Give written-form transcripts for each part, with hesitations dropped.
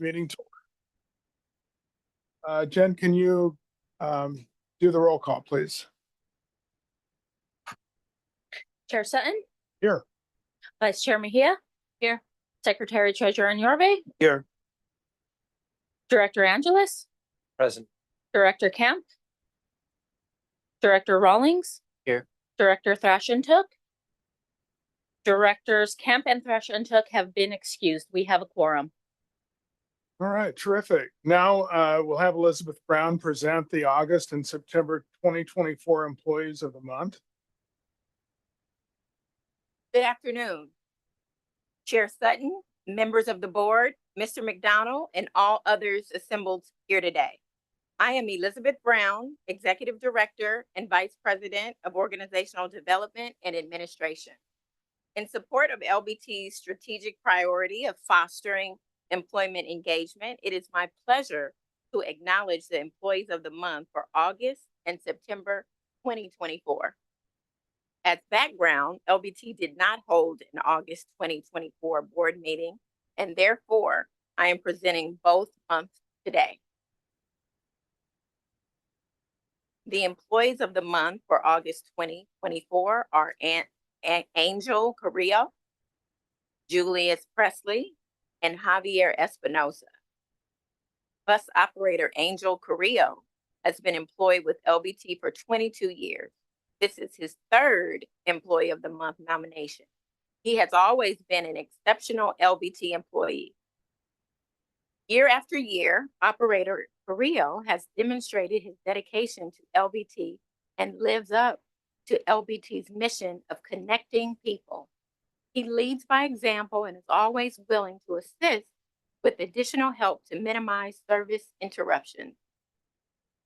this meeting to order. Jen, can you do the roll call, please? Chair Sutton, Here. Vice Chair Mejia, here. Secretary Treasurer Yorbe, Here. Director Angeles, Present. Director Kemp, Director Rawlings, Here. Director Thrashentook. Directors Kemp and Thrashentook have been excused. We have a quorum. All right, terrific. Now we'll have Elizabeth Brown present the August and September 2024 employees of the month. Good afternoon, Chair Sutton, members of the board, Mr. McDonald, and all others assembled here today. I am Elizabeth Brown, Executive Director and Vice President of Organizational Development and Administration. In support of LBT's strategic priority of fostering employment engagement, it is my pleasure to acknowledge the employees of the month for August and September 2024. As background, LBT did not hold an August 2024 board meeting, and therefore I am presenting both months today. The employees of the month for August 2024 are Angel Carrillo, Julius Presley, and Javier Espinosa. Bus operator Angel Carrillo has been employed with LBT for 22 years. This is his third Employee of the Month nomination. He has always been an exceptional LBT employee. Year after year, operator Carrillo has demonstrated his dedication to LBT and lives up to LBT's mission of connecting people. He leads by example and is always willing to assist with additional help to minimize service interruptions.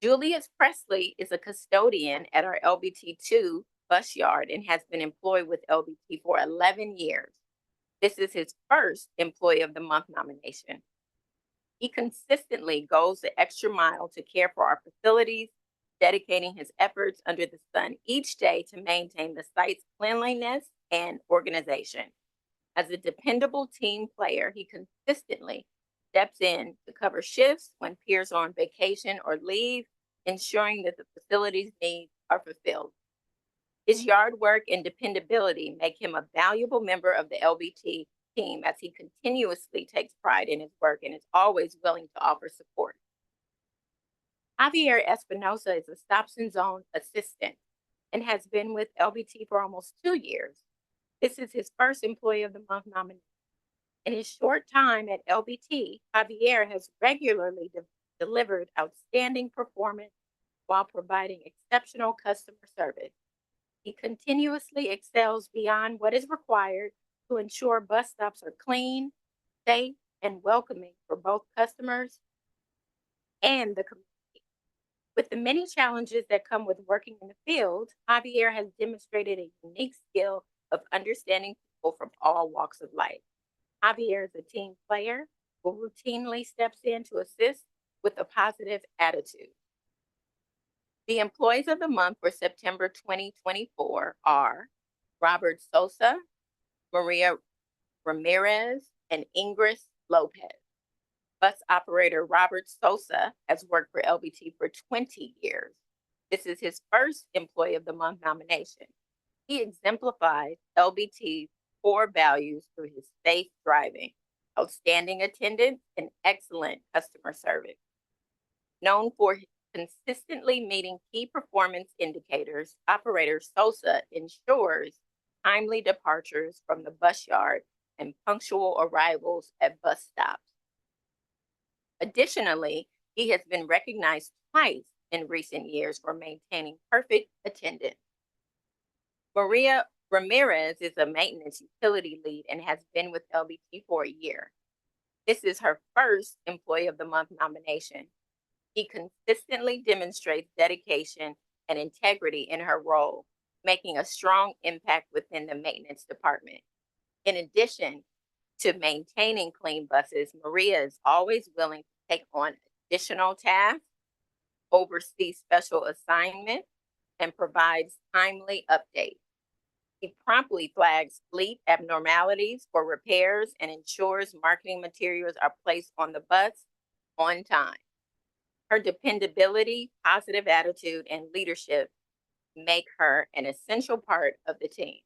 Julius Presley is a custodian at our LBT2 bus yard and has been employed with LBT for 11 years. This is his first Employee of the Month nomination. He consistently goes the extra mile to care for our facilities, dedicating his efforts under the sun each day to maintain the site's cleanliness and organization. As a dependable team player, he consistently steps in to cover shifts when peers are on vacation or leave, ensuring that the facility's needs are fulfilled. His yard work and dependability make him a valuable member of the LBT team as he continuously takes pride in his work and is always willing to offer support. Javier Espinosa is a stops and zone assistant and has been with LBT for almost 2 years. This is his first Employee of the Month nominee. In his short time at LBT, Javier has regularly delivered outstanding performance while providing exceptional customer service. He continuously excels beyond what is required to ensure bus stops are clean, safe, and welcoming for both customers and the community. With the many challenges that come with working in the field, Javier has demonstrated a unique skill of understanding people from all walks of life. Javier is a team player who routinely steps in to assist with a positive attitude. The employees of the month for September 2024 are Robert Sosa, Maria Ramirez, and Ingrid Lopez. Bus operator Robert Sosa has worked for LBT for 20 years. This is his first Employee of the Month nomination. He exemplifies LBT's core values through his safe driving, outstanding attendance, and excellent customer service. Known for consistently meeting key performance indicators, operator Sosa ensures timely departures from the bus yard and punctual arrivals at bus stops. Additionally, he has been recognized twice in recent years for maintaining perfect attendance. Maria Ramirez is a maintenance utility lead and has been with LBT for a year. This is her first Employee of the Month nomination. He consistently demonstrates dedication and integrity in her role, making a strong impact within the maintenance department. In addition to maintaining clean buses, Maria is always willing to take on additional tasks, oversee special assignments, and provides timely updates. He promptly flags fleet abnormalities for repairs and ensures marketing materials are placed on the bus on time. Her dependability, positive attitude, and leadership make her an essential part of the team.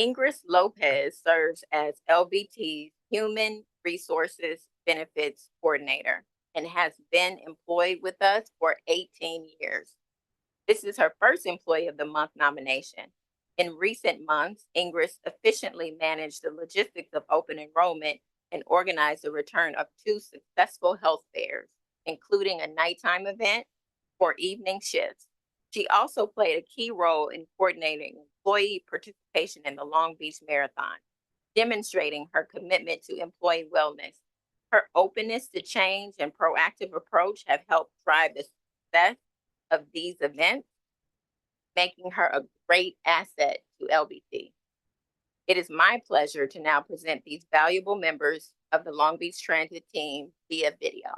Ingrid Lopez serves as LBT's Human Resources Benefits Coordinator and has been employed with us for 18 years. This is her first Employee of the Month nomination. In recent months, Ingrid efficiently managed the logistics of open enrollment and organized the return of 2 successful health fairs, including a nighttime event for evening shifts. She also played a key role in coordinating employee participation in the Long Beach Marathon, demonstrating her commitment to employee wellness. Her openness to change and proactive approach have helped drive the success of these events, making her a great asset to LBT. It is my pleasure to now present these valuable members of the Long Beach Transit team via video.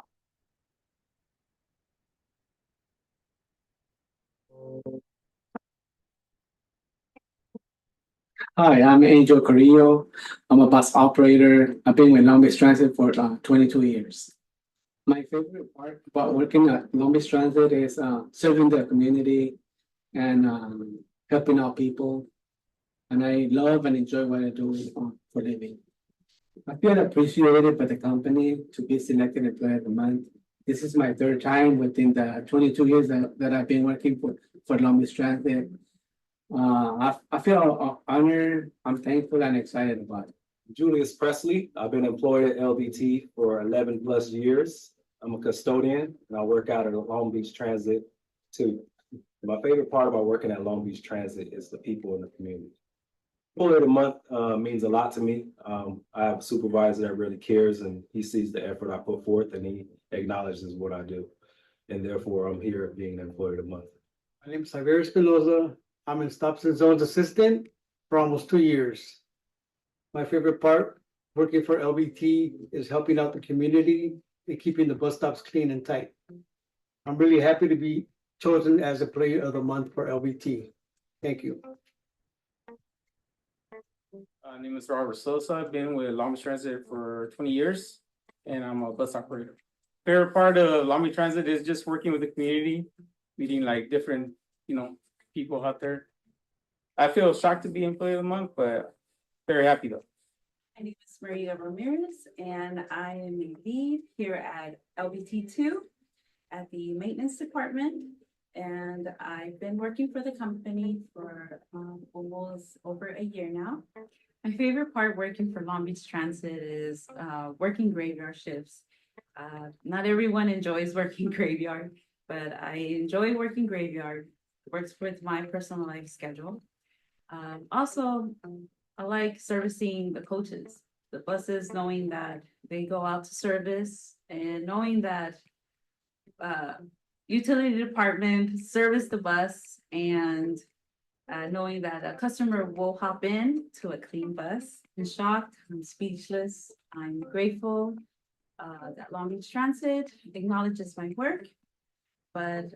Hi, I'm Angel Carrillo. I'm a bus operator. I've been with Long Beach Transit for 22 years. My favorite part about working at Long Beach Transit is serving the community and helping out people. And I love and enjoy what I do for a living. I feel appreciated by the company to be selected Employee of the Month. This is my 3rd time within the 22 years that I've been working for Long Beach Transit. I feel honored, I'm thankful and excited about it. Julius Presley. I've been employed at LBT for 11 plus years. I'm a custodian and I work out at Long Beach Transit too. My favorite part about working at Long Beach Transit is the people in the community. Employee of the Month means a lot to me. I have a supervisor that really cares and he sees the effort I put forth and he acknowledges what I do. And therefore I'm here being an Employee of the Month. My name is Javier Espinoza. I'm in Stops and Zones Assistant for almost 2 years. My favorite part working for LBT is helping out the community and keeping the bus stops clean and tight. I'm really happy to be chosen as Employee of the Month for LBT. Thank you. My name is Robert Sosa. I've been with Long Beach Transit for 20 years and I'm a bus operator. Favorite part of Long Beach Transit is just working with the community, meeting like different, people out there. I feel shocked to be Employee of the Month, but very happy though. My name is Maria Ramirez, and I am a lead here at LBT2 at the maintenance department. And I've been working for the company for almost over a year now. My favorite part working for Long Beach Transit is working graveyard shifts. Not everyone enjoys working graveyard, but I enjoy working graveyard. Works with my personal life schedule. Also, I like servicing the coaches, the buses, knowing that they go out to service and knowing that utility department service the bus and knowing that a customer will hop in to a clean bus. I'm shocked, I'm speechless, I'm grateful that Long Beach Transit acknowledges my work, but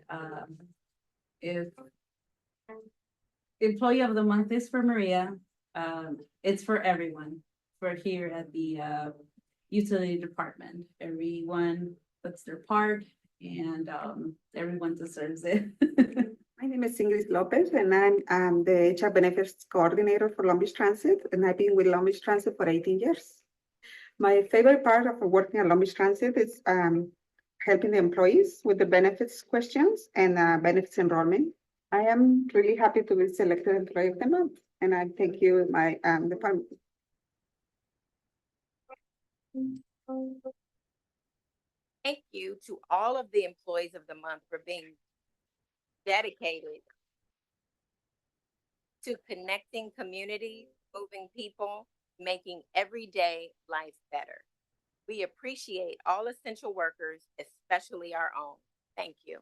if Employee of the Month is for Maria, it's for everyone. For here at the utility department, everyone puts their part and everyone deserves it. My name is Ingrid Lopez and I'm the HR Benefits Coordinator for Long Beach Transit and I've been with Long Beach Transit for 18 years. My favorite part of working at Long Beach Transit is helping the employees with the benefits questions and benefits enrollment. I am really happy to be selected Employee of the Month and I thank you, my department. Thank you to all of the Employees of the Month for being dedicated to connecting communities, moving people, making everyday life better. We appreciate all essential workers, especially our own. Thank you.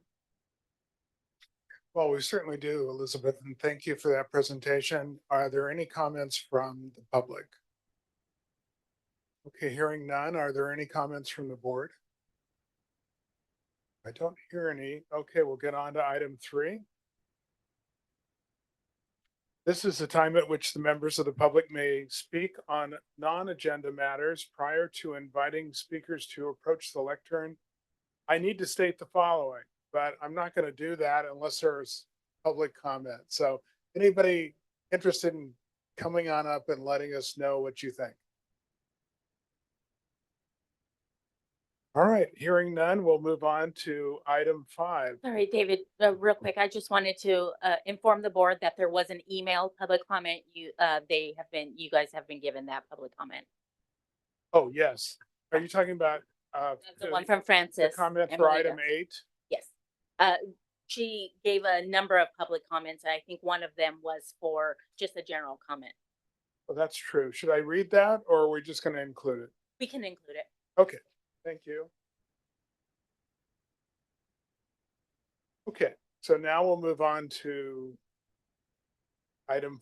Well, we certainly do, Elizabeth, and thank you for that presentation. Are there any comments from the public? Okay, hearing none. Are there any comments from the board? I don't hear any. Okay, we'll get on to item 3. This is the time at which the members of the public may speak on non-agenda matters prior to inviting speakers to approach the lectern. I need to state the following, but I'm not going to do that unless there's public comment. So anybody interested in coming on up and letting us know what you think? All right, hearing none, we'll move on to item 5. All right, David, real quick, I just wanted to inform the board that there was an email public comment. You guys have been given that public comment. Oh, yes. Are you talking about That's the one from the Francis. comment for Emily item Dux. 8? Yes. She gave a number of public comments, and I think one of them was for just a general comment. Well, that's true. Should I read that or are we just going to include it? We can include it. Okay, thank you. Okay, so now we'll move on to item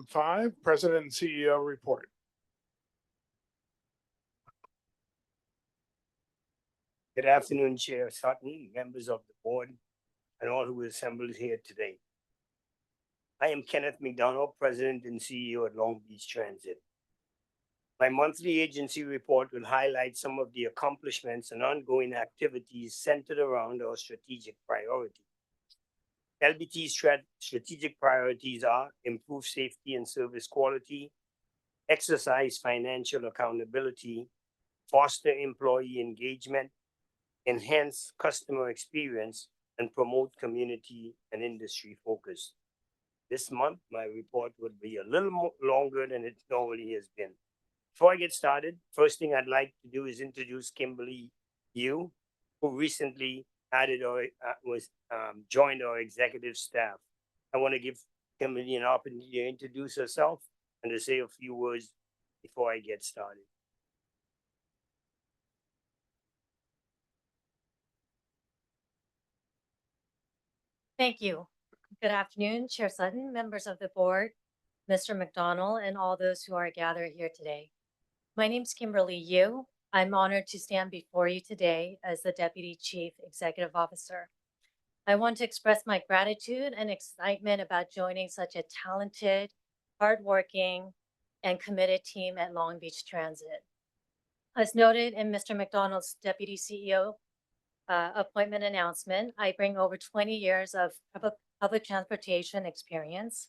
5, President and CEO report. Good afternoon, Chair Sutton, members of the board, and all who are assembled here today. I am Kenneth McDonald, President and CEO at Long Beach Transit. My monthly agency report will highlight some of the accomplishments and ongoing activities centered around our strategic priorities. LBT's strategic priorities are improve safety and service quality, exercise financial accountability, foster employee engagement, enhance customer experience, and promote community and industry focus. This month, my report would be a little more longer than it normally has been. Before I get started, first thing I'd like to do is introduce Kimberly Yu, who recently joined our executive staff. I want to give Kimberly an opportunity to introduce herself and to say a few words before I get started. Thank you. Good afternoon, Chair Sutton, members of the board, Mr. McDonald, and all those who are gathered here today. My name is Kimberly Yu. I'm honored to stand before you today as the Deputy Chief Executive Officer. I want to express my gratitude and excitement about joining such a talented, hardworking, and committed team at Long Beach Transit. As noted in Mr. McDonald's Deputy CEO appointment announcement, I bring over 20 years of public transportation experience.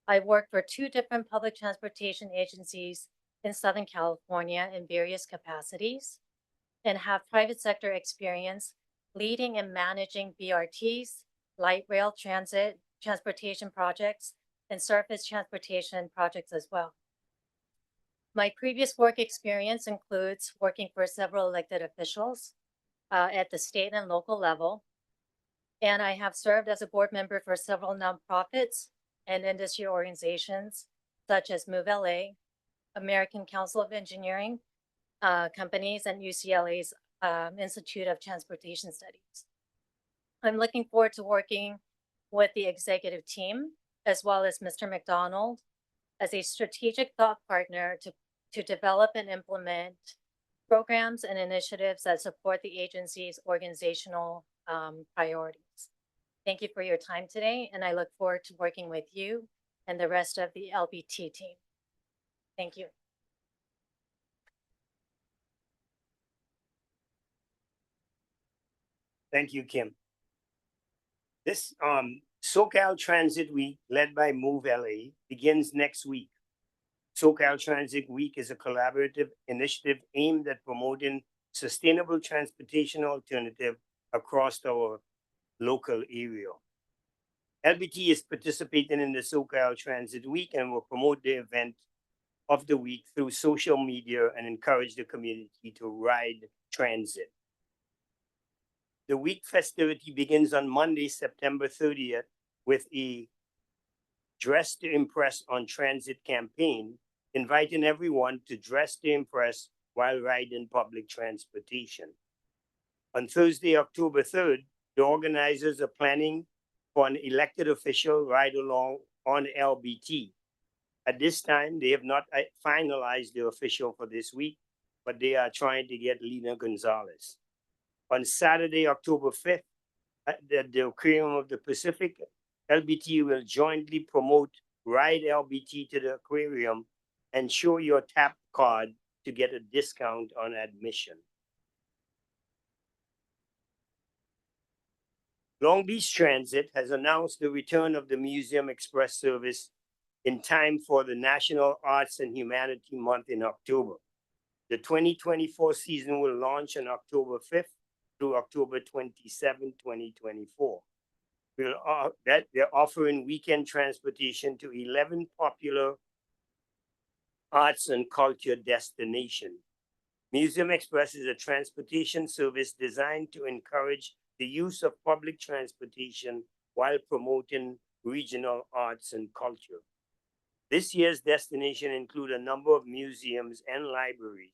I worked for 2 different public transportation agencies in Southern California in various capacities and have private sector experience leading and managing BRTs, light rail transportation projects, and surface transportation projects as well. My previous work experience includes working for several elected officials at the state and local level. And I have served as a board member for several nonprofits and industry organizations, such as Move LA, American Council of Engineering companies, and UCLA's Institute of Transportation Studies. I'm looking forward to working with the executive team, as well as Mr. McDonald, as a strategic thought partner to develop and implement programs and initiatives that support the agency's organizational priorities. Thank you for your time today, and I look forward to working with you and the rest of the LBT team. Thank you. Thank you, Kim. This SoCal Transit Week, led by Move LA, begins next week. SoCal Transit Week is a collaborative initiative aimed at promoting sustainable transportation alternative across our local area. LBT is participating in the SoCal Transit Week and will promote the event of the week through social media and encourage the community to ride transit. The week festivity begins on Monday, September 30th, with a Dress to Impress on Transit campaign, inviting everyone to dress to impress while riding public transportation. On Thursday, October 3rd, the organizers are planning for an elected official ride along on LBT. At this time, they have not finalized the official for this week, but they are trying to get Lena Gonzalez. On Saturday, October 5th, at the Aquarium of the Pacific, LBT will jointly promote ride LBT to the aquarium, and show your tap card to get a discount on admission. Long Beach Transit has announced the return of the Museum Express service in time for the National Arts and Humanity Month in October. The 2024 season will launch on October 5th through October 27, 2024. They're offering weekend transportation to 11 popular arts and culture destinations. Museum Express is a transportation service designed to encourage the use of public transportation while promoting regional arts and culture. This year's destination include a number of museums and libraries.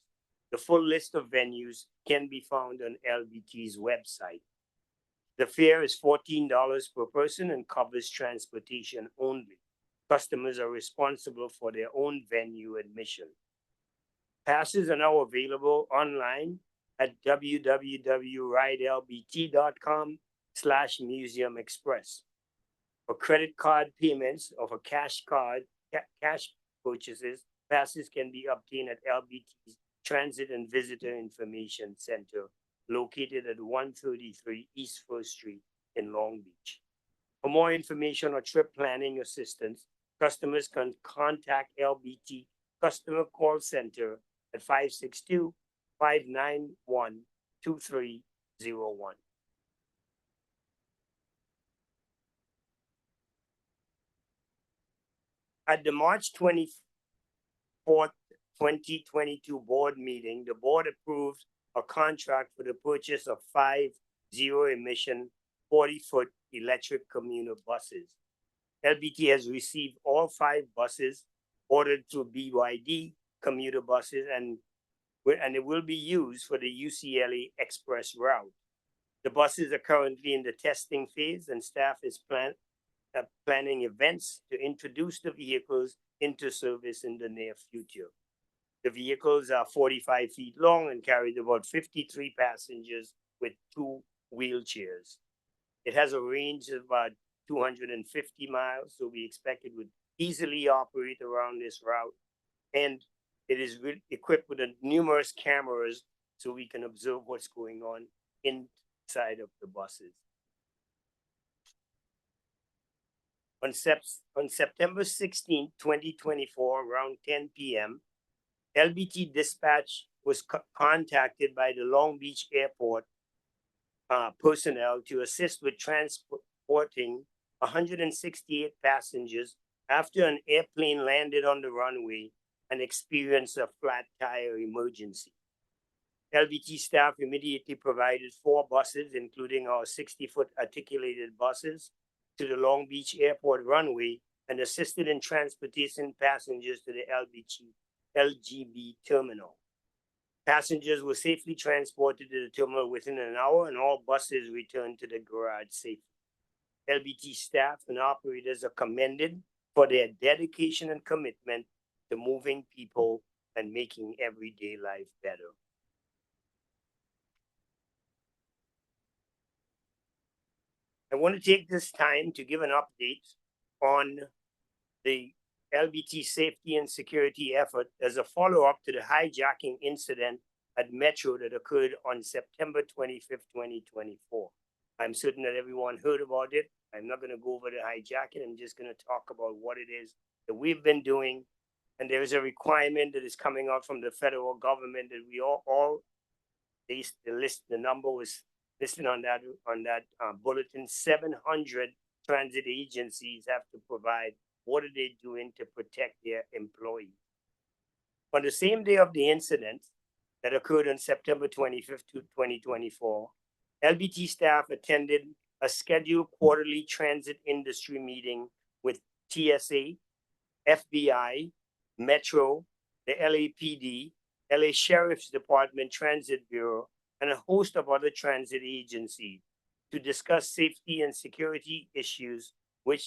The full list of venues can be found on LBT's website. The fare is $14 per person and covers transportation only. Customers are responsible for their own venue admission. Passes are now available online at www.ridelbt.com/Museum Express. For credit card payments or for cash purchases, passes can be obtained at LBT's Transit and Visitor Information Center, located at 133 East First Street in Long Beach. For more information or trip planning assistance, customers can contact LBT Customer Call Center at 562-591-2301. At the March 24th, 2022 board meeting, the board approved a contract for the purchase of 5 zero-emission 40-foot electric commuter buses. LBT has received all 5 buses ordered through BYD commuter buses, and it will be used for the UCLA Express route. The buses are currently in the testing phase, and staff is planning events to introduce the vehicles into service in the near future. The vehicles are 45 feet long and carry about 53 passengers with 2 wheelchairs. It has a range of about 250 miles, so we expect it would easily operate around this route. And it is equipped with numerous cameras so we can observe what's going on inside of the buses. On September 16, 2024, around 10 p.m., LBT dispatch was contacted by the Long Beach Airport personnel to assist with transporting 168 passengers after an airplane landed on the runway and experienced a flat tire emergency. LBT staff immediately provided 4 buses, including our 60-foot articulated buses, to the Long Beach Airport runway and assisted in transporting passengers to the LGB terminal. Passengers were safely transported to the terminal within an hour, and all buses returned to the garage safely. LBT staff and operators are commended for their dedication and commitment to moving people and making everyday life better. I want to take this time to give an update on the LBT safety and security effort as a follow-up to the hijacking incident at Metro that occurred on September 25th, 2024. I'm certain that everyone heard about it. I'm not going to go over the hijacking. I'm just going to talk about what it is that we've been doing. And there is a requirement that is coming out from the federal government that we all the number was listed on that bulletin. 700 transit agencies have to provide what are they doing to protect their employees. On the same day of the incident that occurred on September 25th, 2024, LBT staff attended a scheduled quarterly transit industry meeting with TSA, FBI, Metro, the LAPD, LA Sheriff's Department Transit Bureau, and a host of other transit agencies to discuss safety and security issues, where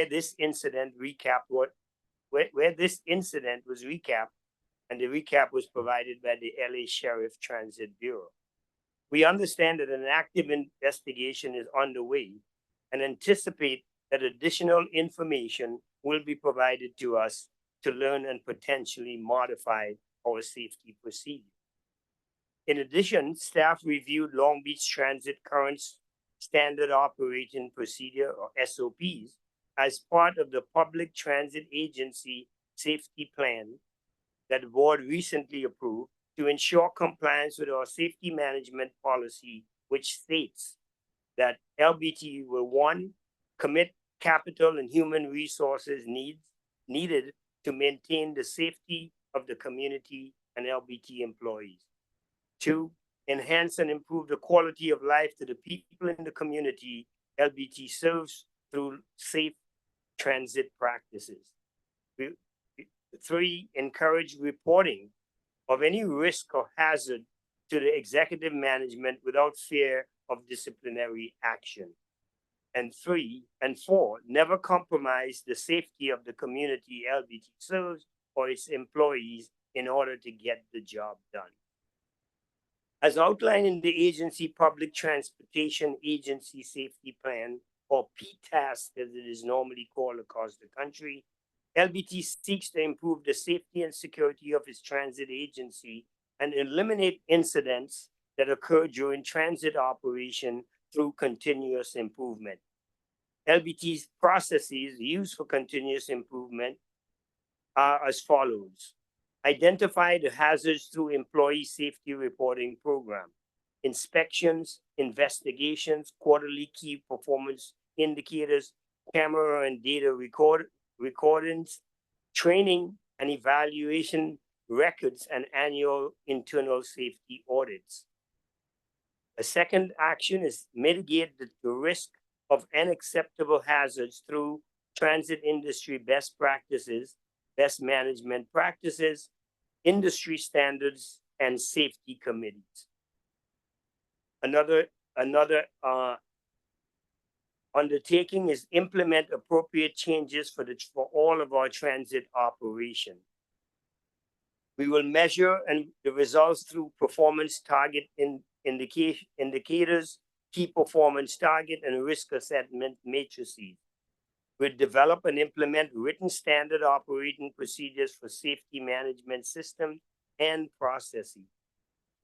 this incident was recapped, and the recap was provided by the LA Sheriff Transit Bureau. We understand that an active investigation is underway and anticipate that additional information will be provided to us to learn and potentially modify our safety procedure. In addition, staff reviewed Long Beach Transit current standard operating procedure or SOPs as part of the Public Transit Agency Safety Plan that the board recently approved to ensure compliance with our safety management policy, which states that LBT will, one, commit capital and human resources needed to maintain the safety of the community and LBT employees. Two, enhance and improve the quality of life to the people in the community LBT serves through safe transit practices. Three, encourage reporting of any risk or hazard to the executive management without fear of disciplinary action. And four, never compromise the safety of the community LBT serves or its employees in order to get the job done. As outlined in the agency Public Transportation Agency Safety Plan, or PTAS as it is normally called across the country, LBT seeks to improve the safety and security of its transit agency and eliminate incidents that occur during transit operation through continuous improvement. LBT's processes used for continuous improvement are as follows. Identify the hazards through employee safety reporting program, inspections, investigations, quarterly key performance indicators, camera and data recordings, training and evaluation records, and annual internal safety audits. A second action is mitigate the risk of unacceptable hazards through transit industry best practices, best management practices, industry standards, and safety committees. Another undertaking is implement appropriate changes for all of our transit operation. We will measure the results through performance target indicators, key performance target, and risk assessment matrices. We'll develop and implement written standard operating procedures for safety management systems and processes.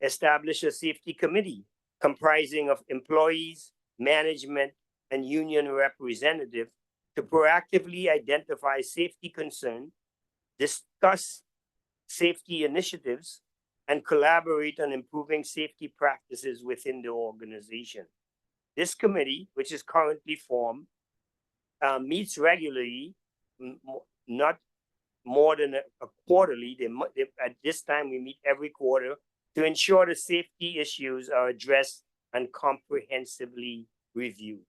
Establish a safety committee comprising of employees, management, and union representatives to proactively identify safety concerns, discuss safety initiatives, and collaborate on improving safety practices within the organization. This committee, which is currently formed, meets regularly, not more than a quarterly. At this time, we meet every quarter to ensure the safety issues are addressed and comprehensively reviewed.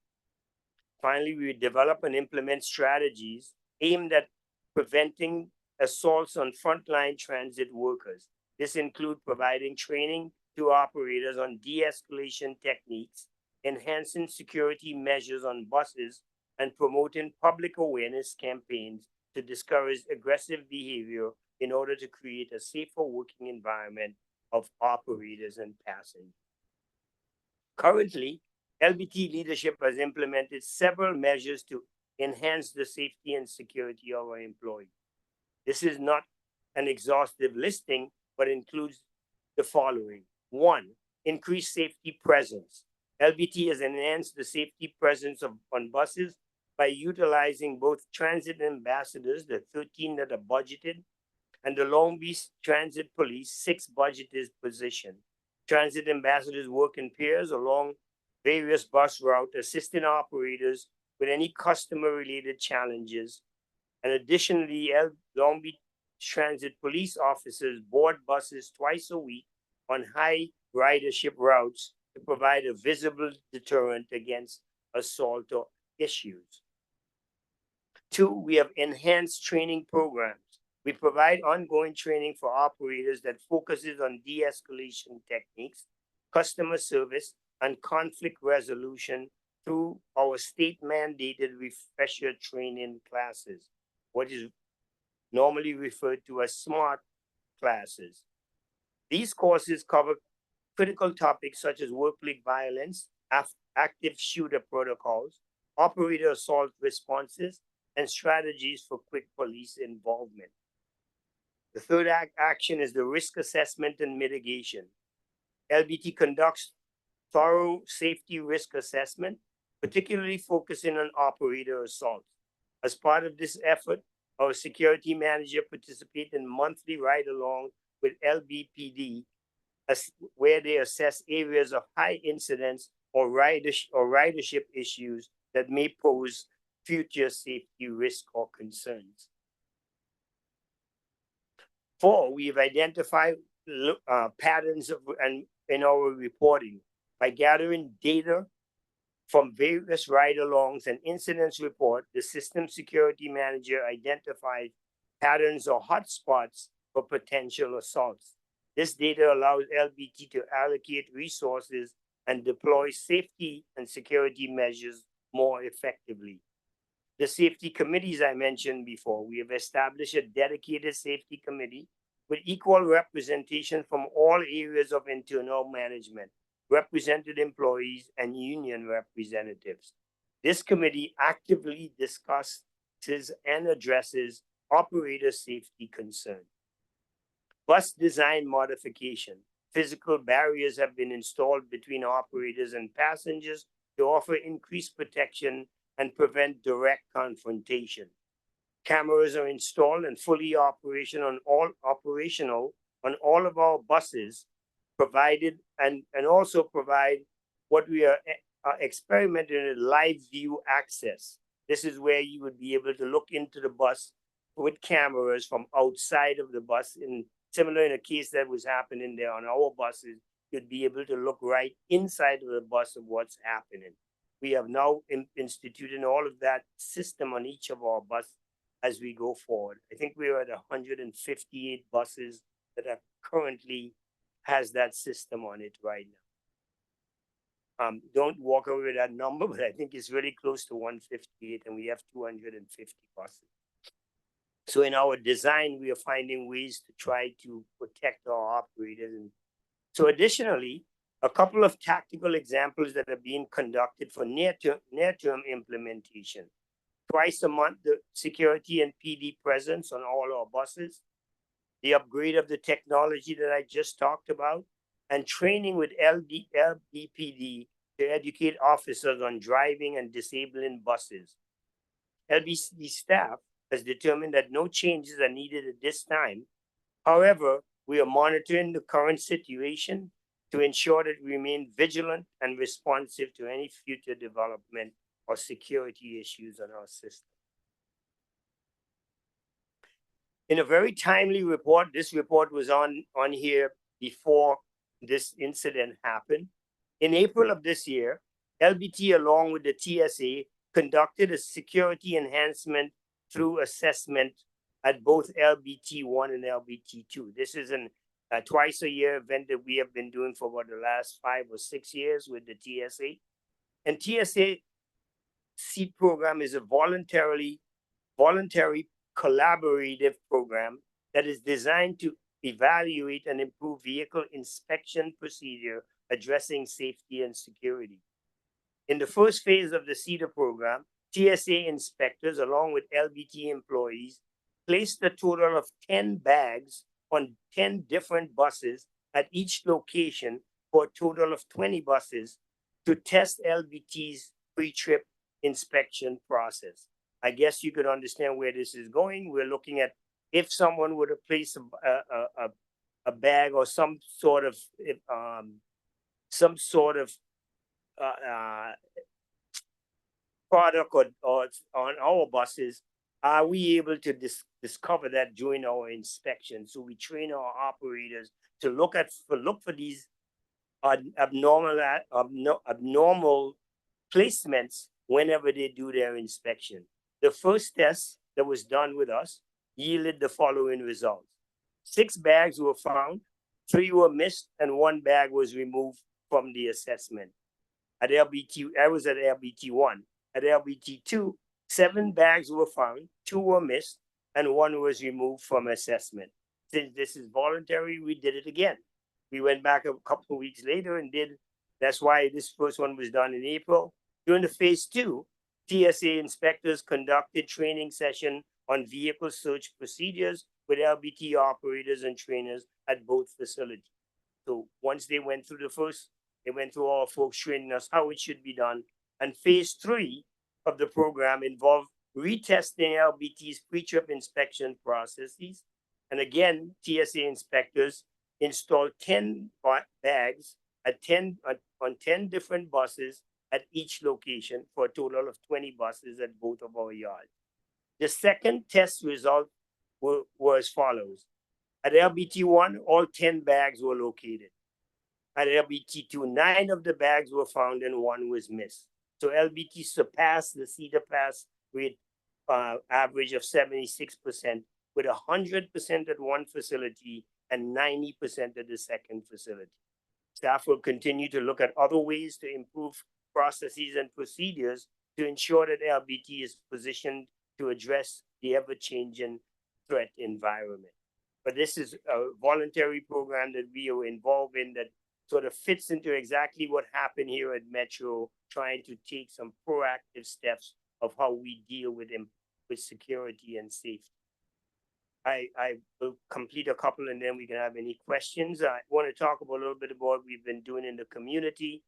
Finally, we develop and implement strategies aimed at preventing assaults on frontline transit workers. This includes providing training to operators on de-escalation techniques, enhancing security measures on buses, and promoting public awareness campaigns to discourage aggressive behavior in order to create a safer working environment of operators and passengers. Currently, LBT leadership has implemented several measures to enhance the safety and security of our employees. This is not an exhaustive listing, but includes the following. One, increased safety presence. LBT has enhanced the safety presence on buses by utilizing both transit ambassadors, the 13 that are budgeted, and the Long Beach Transit Police, 6 budgeted positions. Transit ambassadors work in pairs along various bus routes, assisting operators with any customer-related challenges. And additionally, Long Beach Transit Police officers board buses twice a week on high ridership routes to provide a visible deterrent against assault or issues. 2, we have enhanced training programs. We provide ongoing training for operators that focuses on de-escalation techniques, customer service, and conflict resolution through our state-mandated refresher training classes, what is normally referred to as SMART classes. These courses cover critical topics such as workplace violence, active shooter protocols, operator assault responses, and strategies for quick police involvement. The third action is the risk assessment and mitigation. LBT conducts thorough safety risk assessment, particularly focusing on operator assault. As part of this effort, our security manager participates in monthly ride-along with LBPD, where they assess areas of high incidence or ridership issues that may pose future safety risk or concerns. 4, we have identified patterns in our reporting by gathering data from various ride-alongs and incidents report. The system security manager identifies patterns or hotspots for potential assaults. This data allows LBT to allocate resources and deploy safety and security measures more effectively. The safety committees I mentioned before, we have established a dedicated safety committee with equal representation from all areas of internal management, represented employees, and union representatives. This committee actively discusses and addresses operator safety concerns. Bus design modification. Physical barriers have been installed between operators and passengers to offer increased protection and prevent direct confrontation. Cameras are installed and fully operational on all of our buses, provided and also provide what we are experimenting with live view access. This is where you would be able to look into the bus with cameras from outside of the bus. Similar in a case that was happening there on our buses, you'd be able to look right inside of the bus of what's happening. We have now instituted all of that system on each of our buses as we go forward. I think we are at 158 buses that are currently has that system on it right now. Don't walk away with that number, but I think it's really close to 158, and we have 250 buses. So in our design, we are finding ways to try to protect our operators. And so additionally, a couple of tactical examples that are being conducted for near-term implementation. Twice a month, the security and PD presence on all our buses, the upgrade of the technology that I just talked about, and training with LBPD to educate officers on driving and disabling buses. LBC staff has determined that no changes are needed at this time. However, we are monitoring the current situation to ensure that we remain vigilant and responsive to any future development or security issues on our system. In a very timely report, this report was on here before this incident happened. In April of this year, LBT, along with the TSA, conducted a security enhancement through assessment at both LBT1 and LBT2. This is a twice a year event that we have been doing for about the last 5 or 6 years with the TSA. And TSA Sept program is a voluntary collaborative program that is designed to evaluate and improve vehicle inspection procedure addressing safety and security. In the first phase of the CEDA program, TSA inspectors, along with LBT employees, placed a total of 10 bags on 10 different buses at each location for a total of 20 buses to test LBT's pre-trip inspection process. I guess you could understand where this is going. We're looking at if someone were to place a bag or some sort of product or on our buses, are we able to discover that during our inspection? So we train our operators to look for these abnormal placements whenever they do their inspection. The first test that was done with us yielded the following results. 6 bags were found, 3 were missed, and 1 bag was removed from the assessment. At LBT, I was at LBT1. At LBT2, 7 bags were found, 2 were missed, and 1 was removed from assessment. Since this is voluntary, we did it again. We went back a couple of weeks later and that's why this first one was done in April. During the phase 2, TSA inspectors conducted training session on vehicle search procedures with LBT operators and trainers at both facilities. So once they went through the first, they went through all folks training us how it should be done. And phase 3 of the program involved retesting LBT's pre-trip inspection processes. And again, TSA inspectors installed 10 bags at 10 on 10 different buses at each location for a total of 20 buses at both of our yards. The second test result were as follows. At LBT1, all 10 bags were located. At LBT2, 9 of the bags were found and 1 was missed. So LBT surpassed the Cedar Pass rate average of 76%, with 100% at one facility and 90% at the second facility. Staff will continue to look at other ways to improve processes and procedures to ensure that LBT is positioned to address the ever-changing threat environment. But this is a voluntary program that we are involved in that sort of fits into exactly what happened here at Metro, trying to take some proactive steps of how we deal with security and safety. I will complete a couple and then we can have any questions. I want to talk about a little bit about what we've been doing in the community.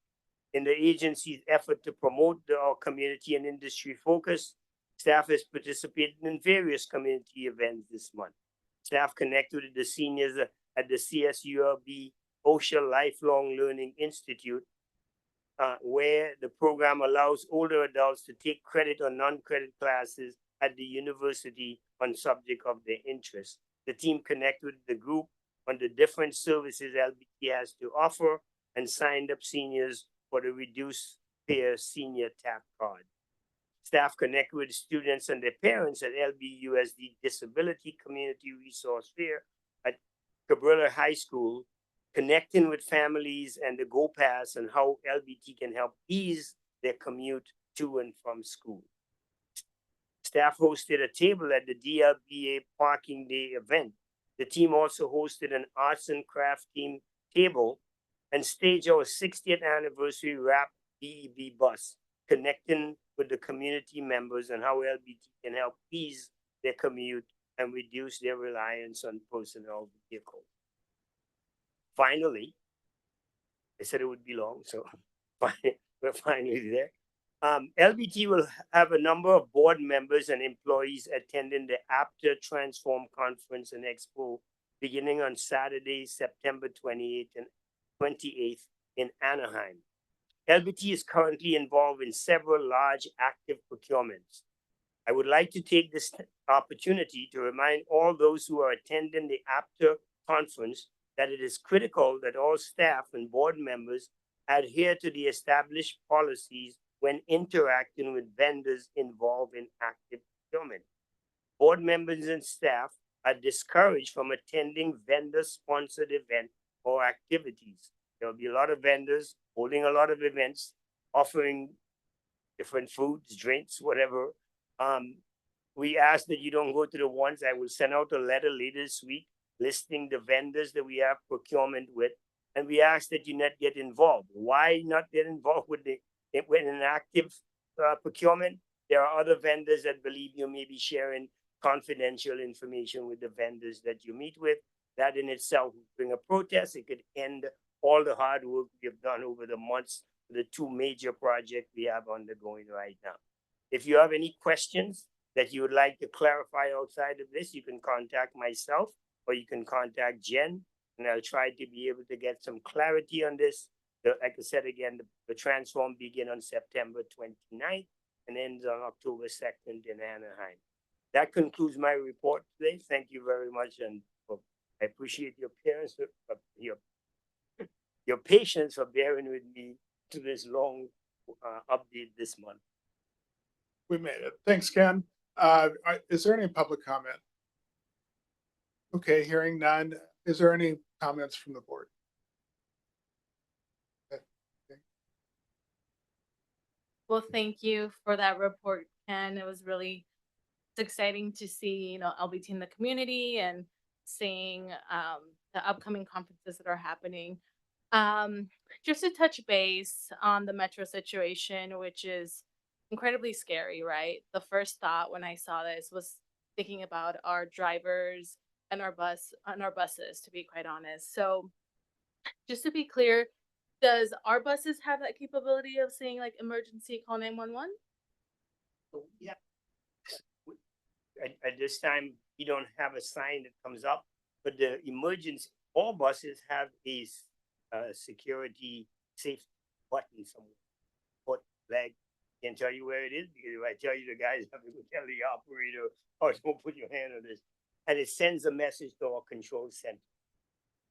In the agency's effort to promote our community and industry focus, staff has participated in various community events this month. Staff connected with the seniors at the CSULB OSHA Lifelong Learning Institute, where the program allows older adults to take credit or non-credit classes at the university on subject of their interest. The team connected with the group on the different services LBT has to offer and signed up seniors for the reduced fare senior tap card. Staff connected with students and their parents at LBUSD Disability Community Resource Fair at Cabrillo High School, connecting with families and the Go Pass and how LBT can help ease their commute to and from school. Staff hosted a table at the DLBA Parking Day event. The team also hosted an arts and craft team table and staged our 60th anniversary wrap BEB bus, connecting with the community members and how LBT can help ease their commute and reduce their reliance on personal vehicles. Finally, I said it would be long, so we're finally there. LBT will have a number of board members and employees attending the Apter Transform Conference and Expo beginning on Saturday, September 28th and 28th in Anaheim. LBT is currently involved in several large active procurements. I would like to take this opportunity to remind all those who are attending the Apter conference that it is critical that all staff and board members adhere to the established policies when interacting with vendors involved in active procurement. Board members and staff are discouraged from attending vendor-sponsored events or activities. There will be a lot of vendors holding a lot of events, offering different foods, drinks, whatever. We ask that you don't go to the ones. I will send out a letter later this week listing the vendors that we have procurement with, and we ask that you not get involved. Why not get involved with an active procurement? There are other vendors that believe you may be sharing confidential information with the vendors that you meet with. That in itself would bring a protest. It could end all the hard work we have done over the months, the 2 major projects we have undergoing right now. If you have any questions that you would like to clarify outside of this, you can contact myself or you can contact Jen, and I'll try to be able to get some clarity on this. Like I said again, the transform begin on September 29th and ends on October 2nd in Anaheim. That concludes my report today. Thank you very much, and I appreciate your parents, your patience for bearing with me to this long update this month. We made it. Thanks, Ken. Is there any public comment? Okay, hearing none. Is there any comments from the board? Well, thank you for that report, Ken. It was really, it's exciting to see, LBT in the community and seeing the upcoming conferences that are happening. Just to touch base on the Metro situation, which is incredibly scary, right? The first thought when I saw this was thinking about our drivers and our buses, to be quite honest. So just to be clear, does our buses have that capability of saying like emergency call 911? So, yeah. At this time, we don't have a sign that comes up, but the emergency, all buses have a security safe button somewhere. Foot, leg, can't tell you where it is because if I tell you, the guys have to go tell the operator, oh, don't put your hand on this. And it sends a message to our control center.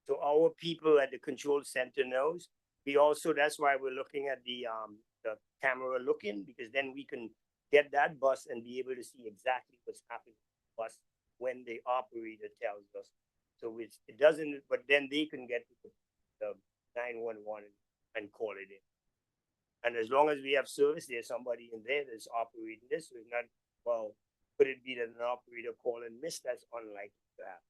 So our people at the control center knows. We also, that's why we're looking at the camera looking, because then we can get that bus and be able to see exactly what's happening to the bus when the operator tells us. So it doesn't, but then they can get to the 911 and call it in. And as long as we have service, there's somebody in there that's operating this. So it's not, well, could it be that an operator call and miss? That's unlikely to happen.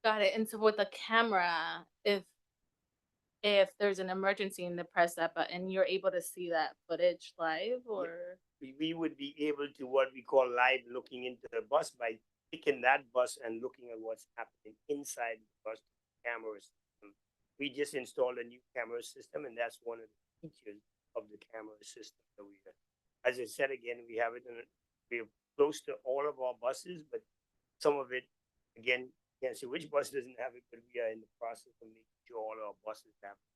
Got it. And so with the camera, if there's an emergency and they press that button, you're able to see that footage live, or We would be able to what we call live looking into the bus by picking that bus and looking at what's happening inside the bus camera system. We just installed a new camera system, and that's one of the features of the camera system that we have. As I said again, we have it we're close to all of our buses, but some of it, again, can't say which bus doesn't have it, but we are in the process of making sure all our buses have it.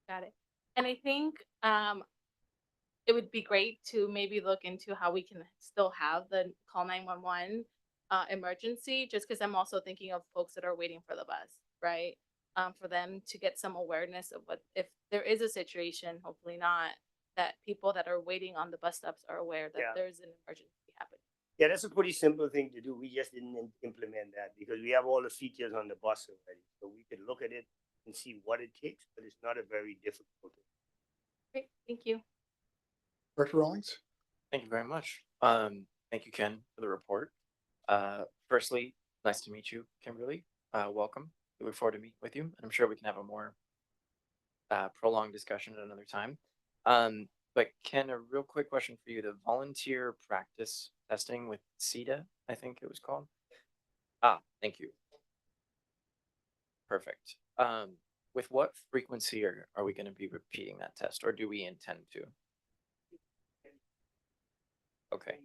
got it. And I think it would be great to maybe look into how we can still have the call 911 emergency, just because I'm also thinking of folks that are waiting for the bus, right? For them to get some awareness of what, if there is a situation, hopefully not, that people that are waiting on the bus stops are aware that there's an emergency happening. Yeah, that's a pretty simple thing to do. We just didn't implement that because we have all the features on the bus already. So we could look at it and see what it takes, but it's not a very difficult thing. Great, thank you. Director Rawlings? Thank you very much. Thank you, Ken, for the report. Firstly, nice to meet you, Kimberly. Welcome. We look forward to meeting with you. I'm sure we can have a more prolonged discussion at another time. But Ken, a real quick question for you. The volunteer practice testing with CETA, I think it was called. Thank you. Perfect. With what frequency are we going to be repeating that test, or do we intend to? Okay.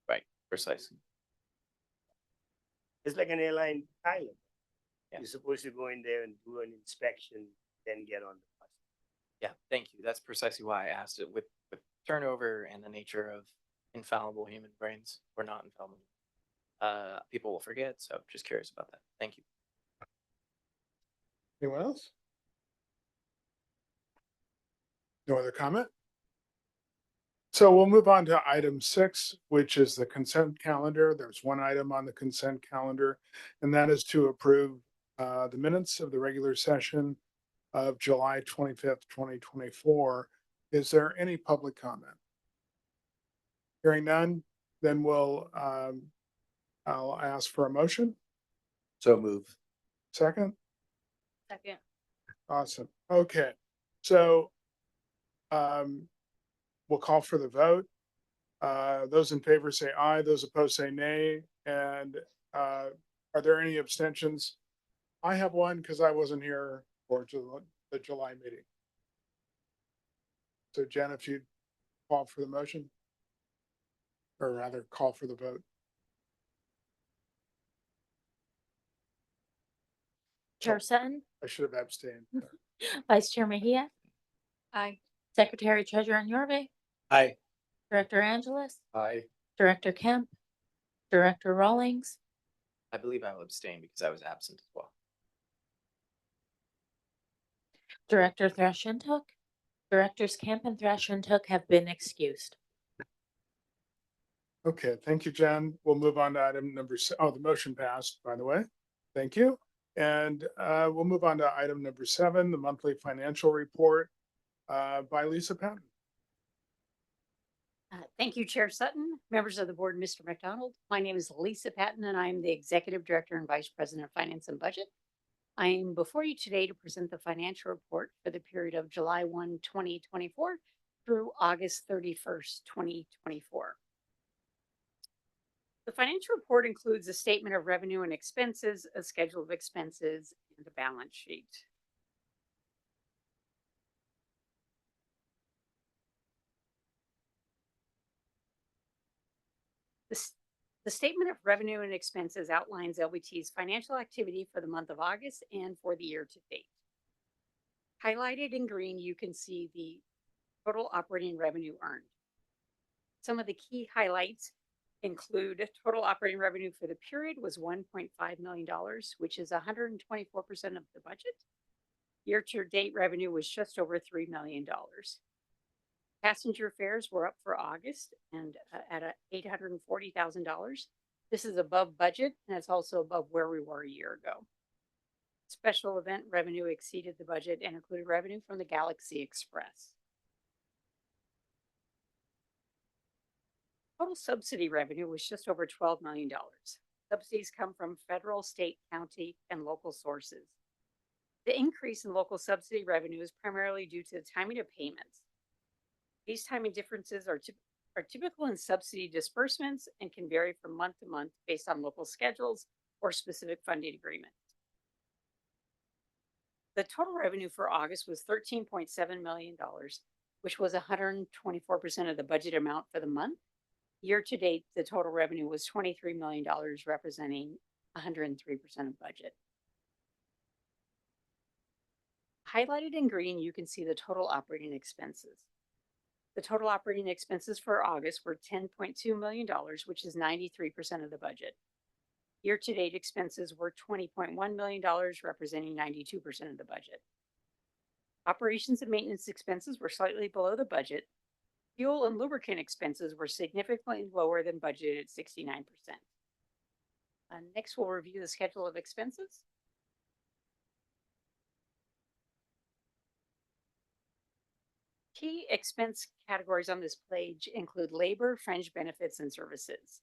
Right, precisely. It's like an airline pilot. Yeah. You're supposed to go in there and do an inspection, then get on the bus. Yeah, thank you. That's precisely why I asked it. With turnover and the nature of infallible human brains, or not infallible, people will forget. So just curious about that. Thank you. Anyone else? No other comment? So we'll move on to item 6, which is the consent calendar. There's one item on the consent calendar, and that is to approve the minutes of the regular session of July 25th, 2024. Is there any public comment? Hearing none, then I'll ask for a motion. So move. Second? Second. Awesome. Okay. So we'll call for the vote. Those in favor say aye, those opposed say nay. And are there any abstentions? I have one because I wasn't here for the July meeting. So Jen, if you'd call for the motion, or rather call for the vote. Chair Sutton, I should have abstained. Vice Chair Mejia, Aye. Secretary Treasurer Yorbe, Aye. Director Angeles, Aye. Director Kemp, Director Rawlings, I believe I will abstain because I was absent as well. Director Thrashentuk. Directors Kemp and Thrashentuk have been excused. Okay, thank you, Jen. We'll move on to item number, the motion passed, by the way. Thank you. And we'll move on to item number 7, the monthly financial report by Lisa Patton. Thank you, Chair Sutton, members of the board, Mr. McDonald. My name is Lisa Patton, and I'm the Executive Director and Vice President of Finance and Budget. I am before you today to present the financial report for the period of July 1, 2024 through August 31st, 2024. The financial report includes a statement of revenue and expenses, a schedule of expenses, and a balance sheet. The statement of revenue and expenses outlines LBT's financial activity for the month of August and for the year to date. Highlighted in green, you can see the total operating revenue earned. Some of the key highlights include total operating revenue for the period was $1.5 million, which is 124% of the budget. Year-to-date revenue was just over $3 million. Passenger fares were up for August and at $840,000. This is above budget, and it's also above where we were a year ago. Special event revenue exceeded the budget and included revenue from the Galaxy Express. Total subsidy revenue was just over $12 million. Subsidies come from federal, state, county, and local sources. The increase in local subsidy revenue is primarily due to the timing of payments. These timing differences are typical in subsidy disbursements and can vary from month to month based on local schedules or specific funding agreements. The total revenue for August was $13.7 million, which was 124% of the budget amount for the month. Year to date, the total revenue was $23 million, representing 103% of budget. Highlighted in green, you can see the total operating expenses. The total operating expenses for August were $10.2 million, which is 93% of the budget. Year-to-date expenses were $20.1 million, representing 92% of the budget. Operations and maintenance expenses were slightly below the budget. Fuel and lubricant expenses were significantly lower than budgeted at 69%. Next, we'll review the schedule of expenses. Key expense categories on this page include labor, fringe benefits, and services.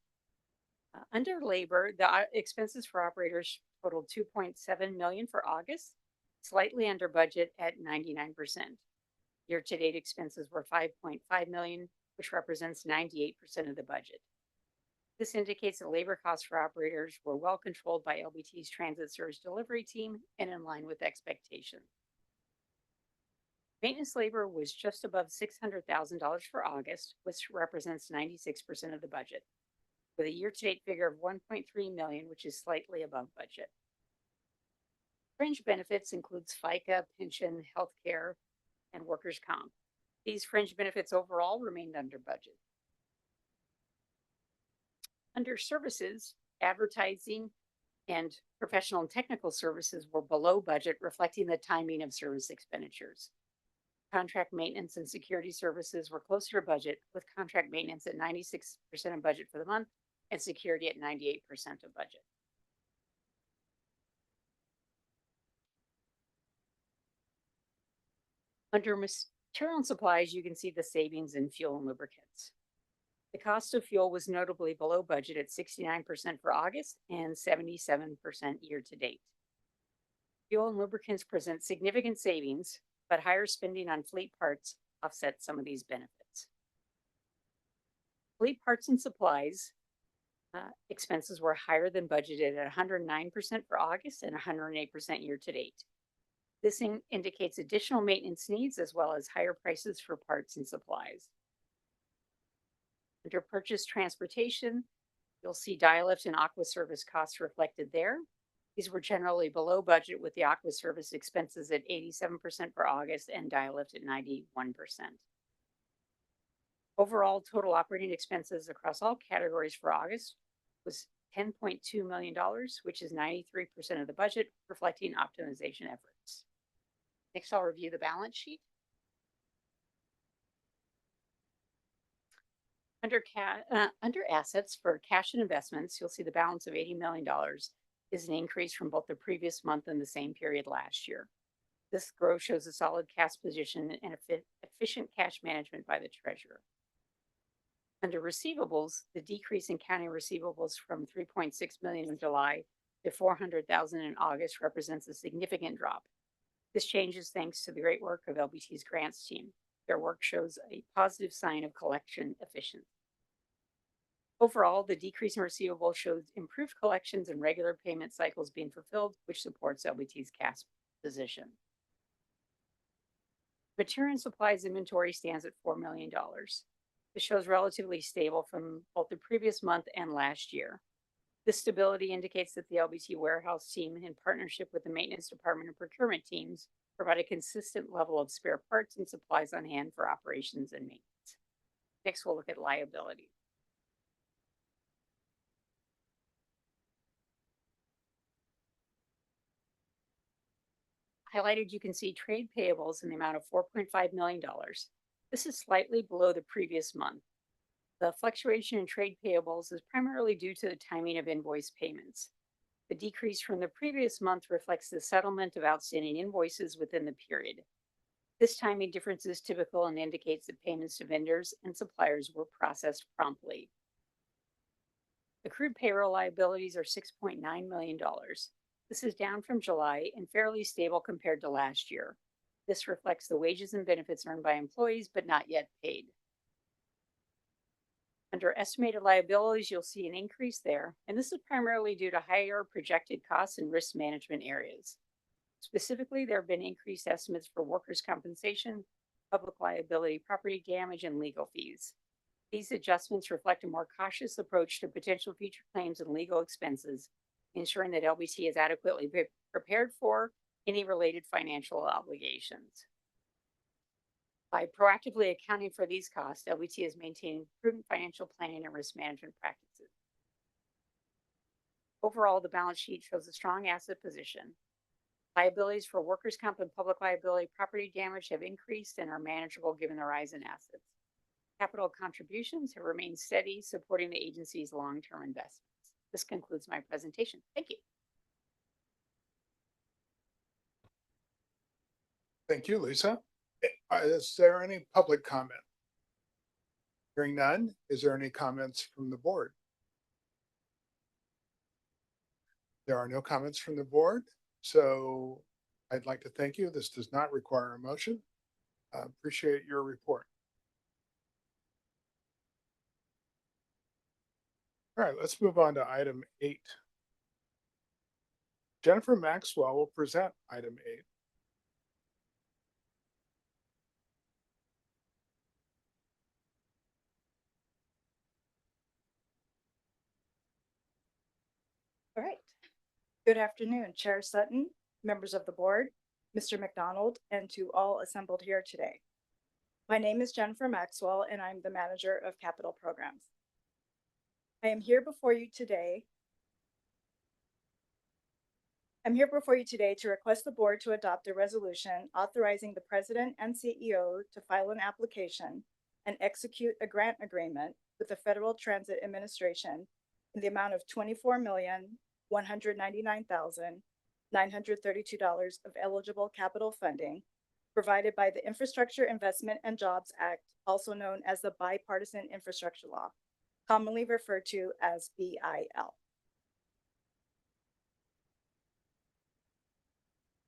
Under labor, the expenses for operators totaled $2.7 million for August, slightly under budget at 99%. Year-to-date expenses were $5.5 million, which represents 98% of the budget. This indicates that labor costs for operators were well controlled by LBT's transit service delivery team and in line with expectations. Maintenance labor was just above $600,000 for August, which represents 96% of the budget, with a year-to-date figure of $1.3 million, which is slightly above budget. Fringe benefits includes FICA, pension, healthcare, and workers' comp. These fringe benefits overall remained under budget. Under services, advertising and professional and technical services were below budget, reflecting the timing of service expenditures. Contract maintenance and security services were closer to budget, with contract maintenance at 96% of budget for the month and security at 98% of budget. Under material and supplies, you can see the savings in fuel and lubricants. The cost of fuel was notably below budget at 69% for August and 77% year to date. Fuel and lubricants present significant savings, but higher spending on fleet parts offset some of these benefits. Fleet parts and supplies expenses were higher than budgeted at 109% for August and 108% year to date. This indicates additional maintenance needs as well as higher prices for parts and supplies. Under purchase transportation, you'll see dial-lift and aqua service costs reflected there. These were generally below budget, with the aqua service expenses at 87% for August and dial-lift at 91%. Overall, total operating expenses across all categories for August was $10.2 million, which is 93% of the budget, reflecting optimization efforts. Next, I'll review the balance sheet. Under assets for cash and investments, you'll see the balance of $80 million is an increase from both the previous month and the same period last year. This growth shows a solid cash position and efficient cash management by the treasurer. Under receivables, the decrease in county receivables from 3.6 million in July to 400,000 in August represents a significant drop. This change is thanks to the great work of LBT's grants team. Their work shows a positive sign of collection efficiency. Overall, the decrease in receivables shows improved collections and regular payment cycles being fulfilled, which supports LBT's cash position. Material and supplies inventory stands at $4 million. This shows relatively stable from both the previous month and last year. This stability indicates that the LBT warehouse team, in partnership with the maintenance department and procurement teams, provide a consistent level of spare parts and supplies on hand for operations and maintenance. Next, we'll look at liability. Highlighted, you can see trade payables in the amount of $4.5 million. This is slightly below the previous month. The fluctuation in trade payables is primarily due to the timing of invoice payments. The decrease from the previous month reflects the settlement of outstanding invoices within the period. This timing difference is typical and indicates that payments to vendors and suppliers were processed promptly. Accrued payroll liabilities are $6.9 million. This is down from July and fairly stable compared to last year. This reflects the wages and benefits earned by employees but not yet paid. Under estimated liabilities, you'll see an increase there, and this is primarily due to higher projected costs in risk management areas. Specifically, there have been increased estimates for workers' compensation, public liability, property damage, and legal fees. These adjustments reflect a more cautious approach to potential future claims and legal expenses, ensuring that LBT is adequately prepared for any related financial obligations. By proactively accounting for these costs, LBT is maintaining prudent financial planning and risk management practices. Overall, the balance sheet shows a strong asset position. Liabilities for workers' comp and public liability property damage have increased and are manageable given the rise in assets. Capital contributions have remained steady, supporting the agency's long-term investments. This concludes my presentation. Thank you. Thank you, Lisa. Is there any public comment? Hearing none, is there any comments from the board? There are no comments from the board, so I'd like to thank you. This does not require a motion. Appreciate your report. All right, let's move on to item 8. Jennifer Maxwell will present item 8. All right. Good afternoon, Chair Sutton, members of the board, Mr. McDonald, and to all assembled here today. My name is Jennifer Maxwell, and I'm the manager of capital programs. I am here before you today. I'm here before you today to request the board to adopt a resolution authorizing the president and CEO to file an application and execute a grant agreement with the Federal Transit Administration in the amount of $24,199,932 of eligible capital funding provided by the Infrastructure Investment and Jobs Act, also known as the Bipartisan Infrastructure Law, commonly referred to as BIL.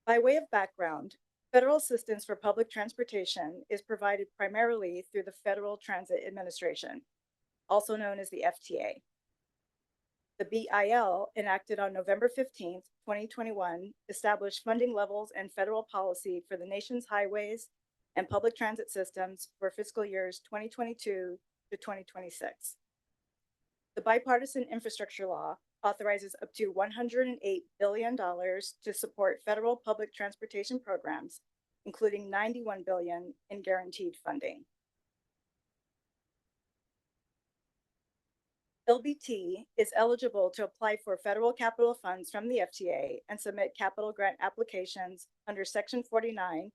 By way of background, federal assistance for public transportation is provided primarily through the Federal Transit Administration, also known as the FTA. The BIL, enacted on November 15th, 2021, established funding levels and federal policy for the nation's highways and public transit systems for fiscal years 2022 to 2026. The Bipartisan Infrastructure Law authorizes up to $108 billion to support federal public transportation programs, including $91 billion in guaranteed funding. LBT is eligible to apply for federal capital funds from the FTA and submit capital grant applications under Section 49,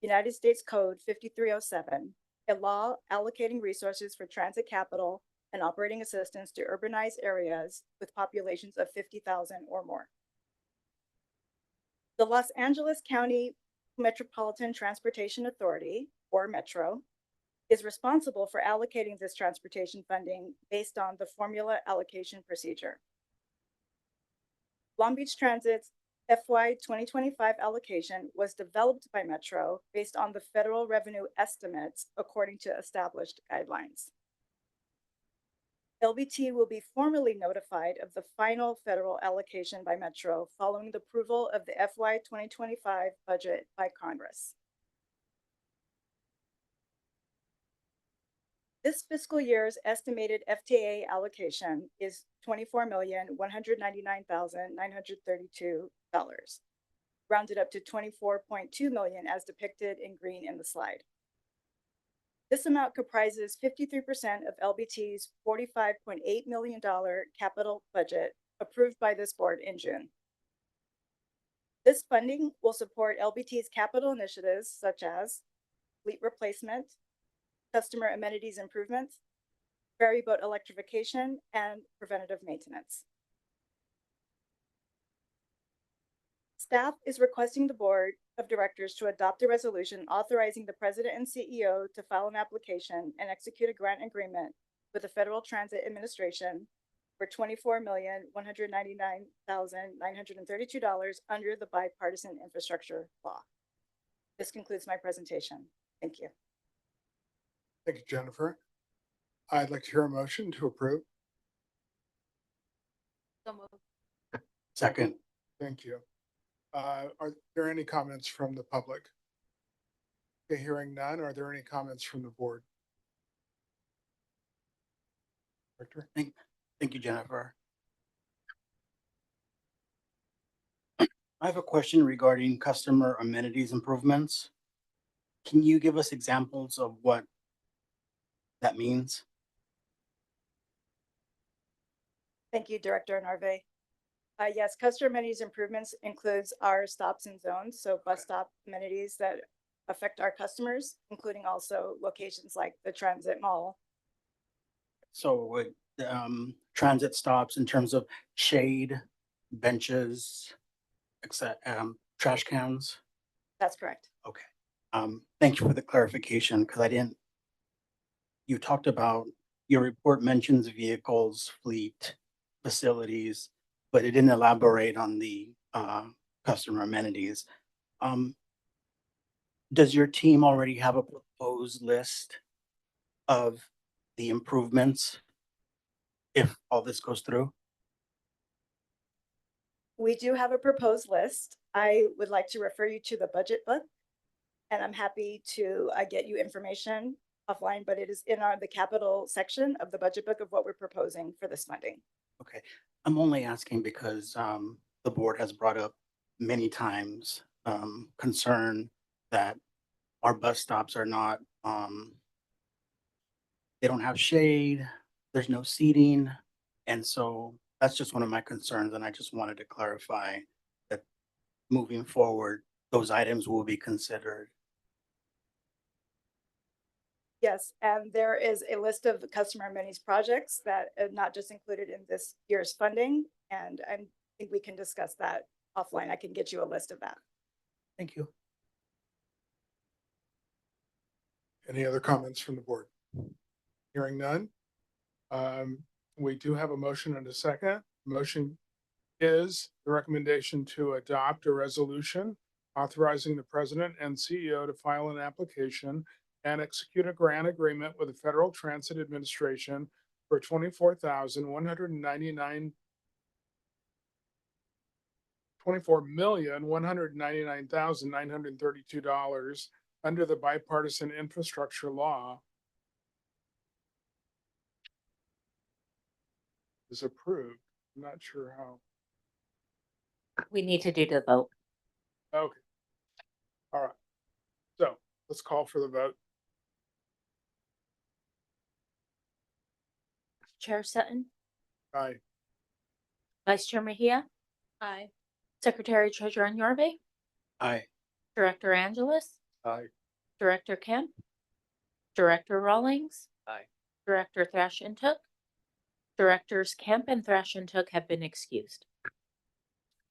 United States Code 5307, a law allocating resources for transit capital and operating assistance to urbanized areas with populations of 50,000 or more. The Los Angeles County Metropolitan Transportation Authority, or Metro, is responsible for allocating this transportation funding based on the formula allocation procedure. Long Beach Transit's FY 2025 allocation was developed by Metro based on the federal revenue estimates according to established guidelines. LBT will be formally notified of the final federal allocation by Metro following the approval of the FY 2025 budget by Congress. This fiscal year's estimated FTA allocation is $24,199,932, rounded up to $24.2 million as depicted in green in the slide. This amount comprises 53% of LBT's $45.8 million capital budget approved by this board in June. This funding will support LBT's capital initiatives such as fleet replacement, customer amenities improvements, ferry boat electrification, and preventative maintenance. Staff is requesting the board of directors to adopt a resolution authorizing the president and CEO to file an application and execute a grant agreement with the Federal Transit Administration for $24,199,932 under the bipartisan infrastructure law. This concludes my presentation. Thank you. Thank you, Jennifer. I'd like to hear a motion to approve. So moved. Second. Thank you. Are there any comments from the public? Okay, hearing none, are there any comments from the board? Director? Thank you, Jennifer. I have a question regarding customer amenities improvements. Can you give us examples of what that means? Thank you, Director Narve. Yes, customer amenities improvements includes our stops and zones, so bus stop amenities that affect our customers, including also locations like the Transit Mall. So with transit stops in terms of shade, benches, trash cans? That's correct. Okay. Thank you for the clarification, because you talked about, your report mentions vehicles, fleet, facilities, but it didn't elaborate on the customer amenities. Does your team already have a proposed list of the improvements if all this goes through? We do have a proposed list. I would like to refer you to the budget book, and I'm happy to get you information offline, but it is in the capital section of the budget book of what we're proposing for this funding. Okay, I'm only asking because the board has brought up many times concern that our bus stops are not, they don't have shade, there's no seating. And so that's just one of my concerns. And I just wanted to clarify that moving forward, those items will be considered. Yes, and there is a list of customer amenities projects that are not just included in this year's funding. And I think we can discuss that offline. I can get you a list of that. Thank you. Any other comments from the board? Hearing none. We do have a motion and a second. Motion is the recommendation to adopt a resolution authorizing the president and CEO to file an application and execute a grant agreement with the Federal Transit Administration for $24,199,932 under the bipartisan infrastructure law is approved. I'm not sure how. We need to do the vote. Okay. All right. So let's call for the vote. Chair Sutton, Aye. Vice Chair Mejia, Aye. Secretary Treasurer Yorbe, Aye. Director Angeles, Aye. Director Kemp, Director Rawlings, Aye. Director Thrashentuk, Directors Kemp and Thrashentuk have been excused.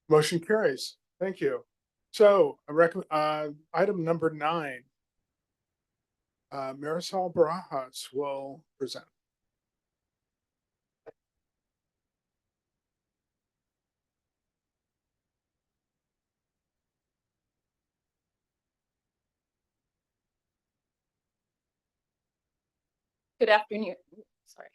Motion carries. Thank you. So, item number 9. Marisol Barajas will present. Good afternoon, sorry.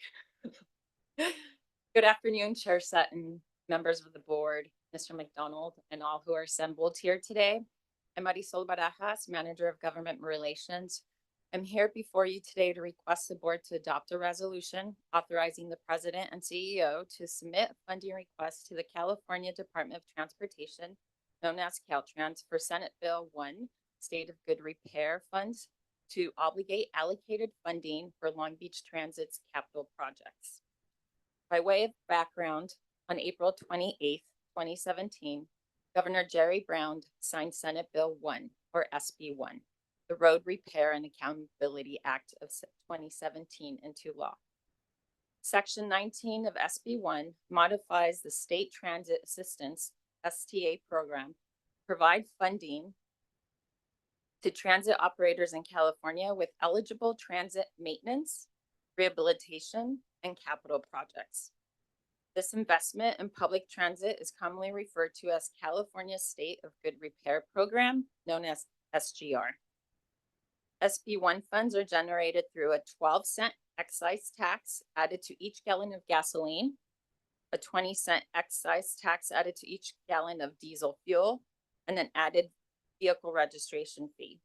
Good afternoon, Chair Sutton, members of the board, Mr. McDonald, and all who are assembled here today. I'm Marisol Barajas, Manager of Government Relations. I'm here before you today to request the board to adopt a resolution authorizing the President and CEO to submit funding requests to the California Department of Transportation, known as Caltrans, for Senate Bill 1, State of Good Repair Funds, to obligate allocated funding for Long Beach Transit's capital projects. By way of background, on April 28th, 2017, Governor Jerry Brown signed Senate Bill 1, or SB 1, the Road Repair and Accountability Act of 2017, into law. Section 19 of SB 1 modifies the State Transit Assistance STA program, provide funding to transit operators in California with eligible transit maintenance, rehabilitation, and capital projects. This investment in public transit is commonly referred to as California State of Good Repair Program, known as SGR. SB 1 funds are generated through a 12-cent excise tax added to each gallon of gasoline, a 20-cent excise tax added to each gallon of diesel fuel, and an added vehicle registration fee.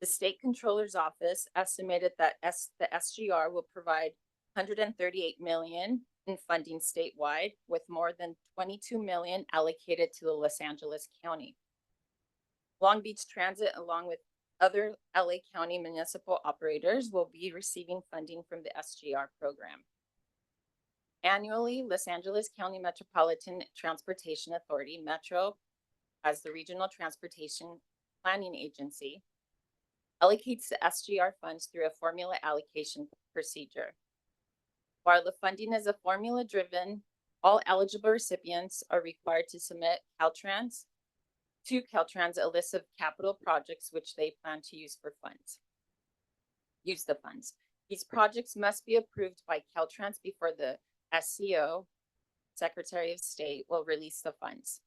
The State Controller's Office estimated that the SGR will provide $138 million in funding statewide, with more than $22 million allocated to the Los Angeles County. Long Beach Transit, along with other LA County municipal operators, will be receiving funding from the SGR program. Annually, Los Angeles County Metropolitan Transportation Authority, Metro, as the regional transportation planning agency, allocates the SGR funds through a formula allocation procedure. While the funding is a formula driven, all eligible recipients are required to submit to Caltrans a list of capital projects which they plan to use the funds. These projects must be approved by Caltrans before the SCO, Secretary of State, will release the funds.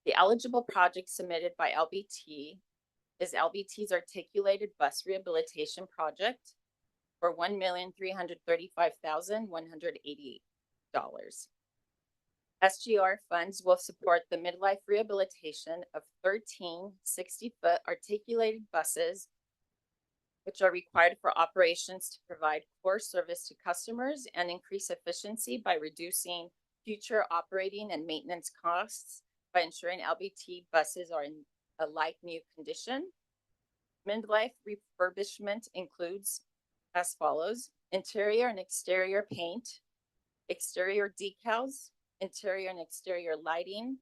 The eligible project submitted by LBT is LBT's Articulated Bus Rehabilitation Project for $1,335,188. SGR funds will support the midlife rehabilitation of 13 60-foot articulated buses, which are required for operations to provide core service to customers and increase efficiency by reducing future operating and maintenance costs by ensuring LBT buses are in a like-new condition. Midlife refurbishment includes as follows: interior and exterior paint, exterior decals, interior and exterior lighting,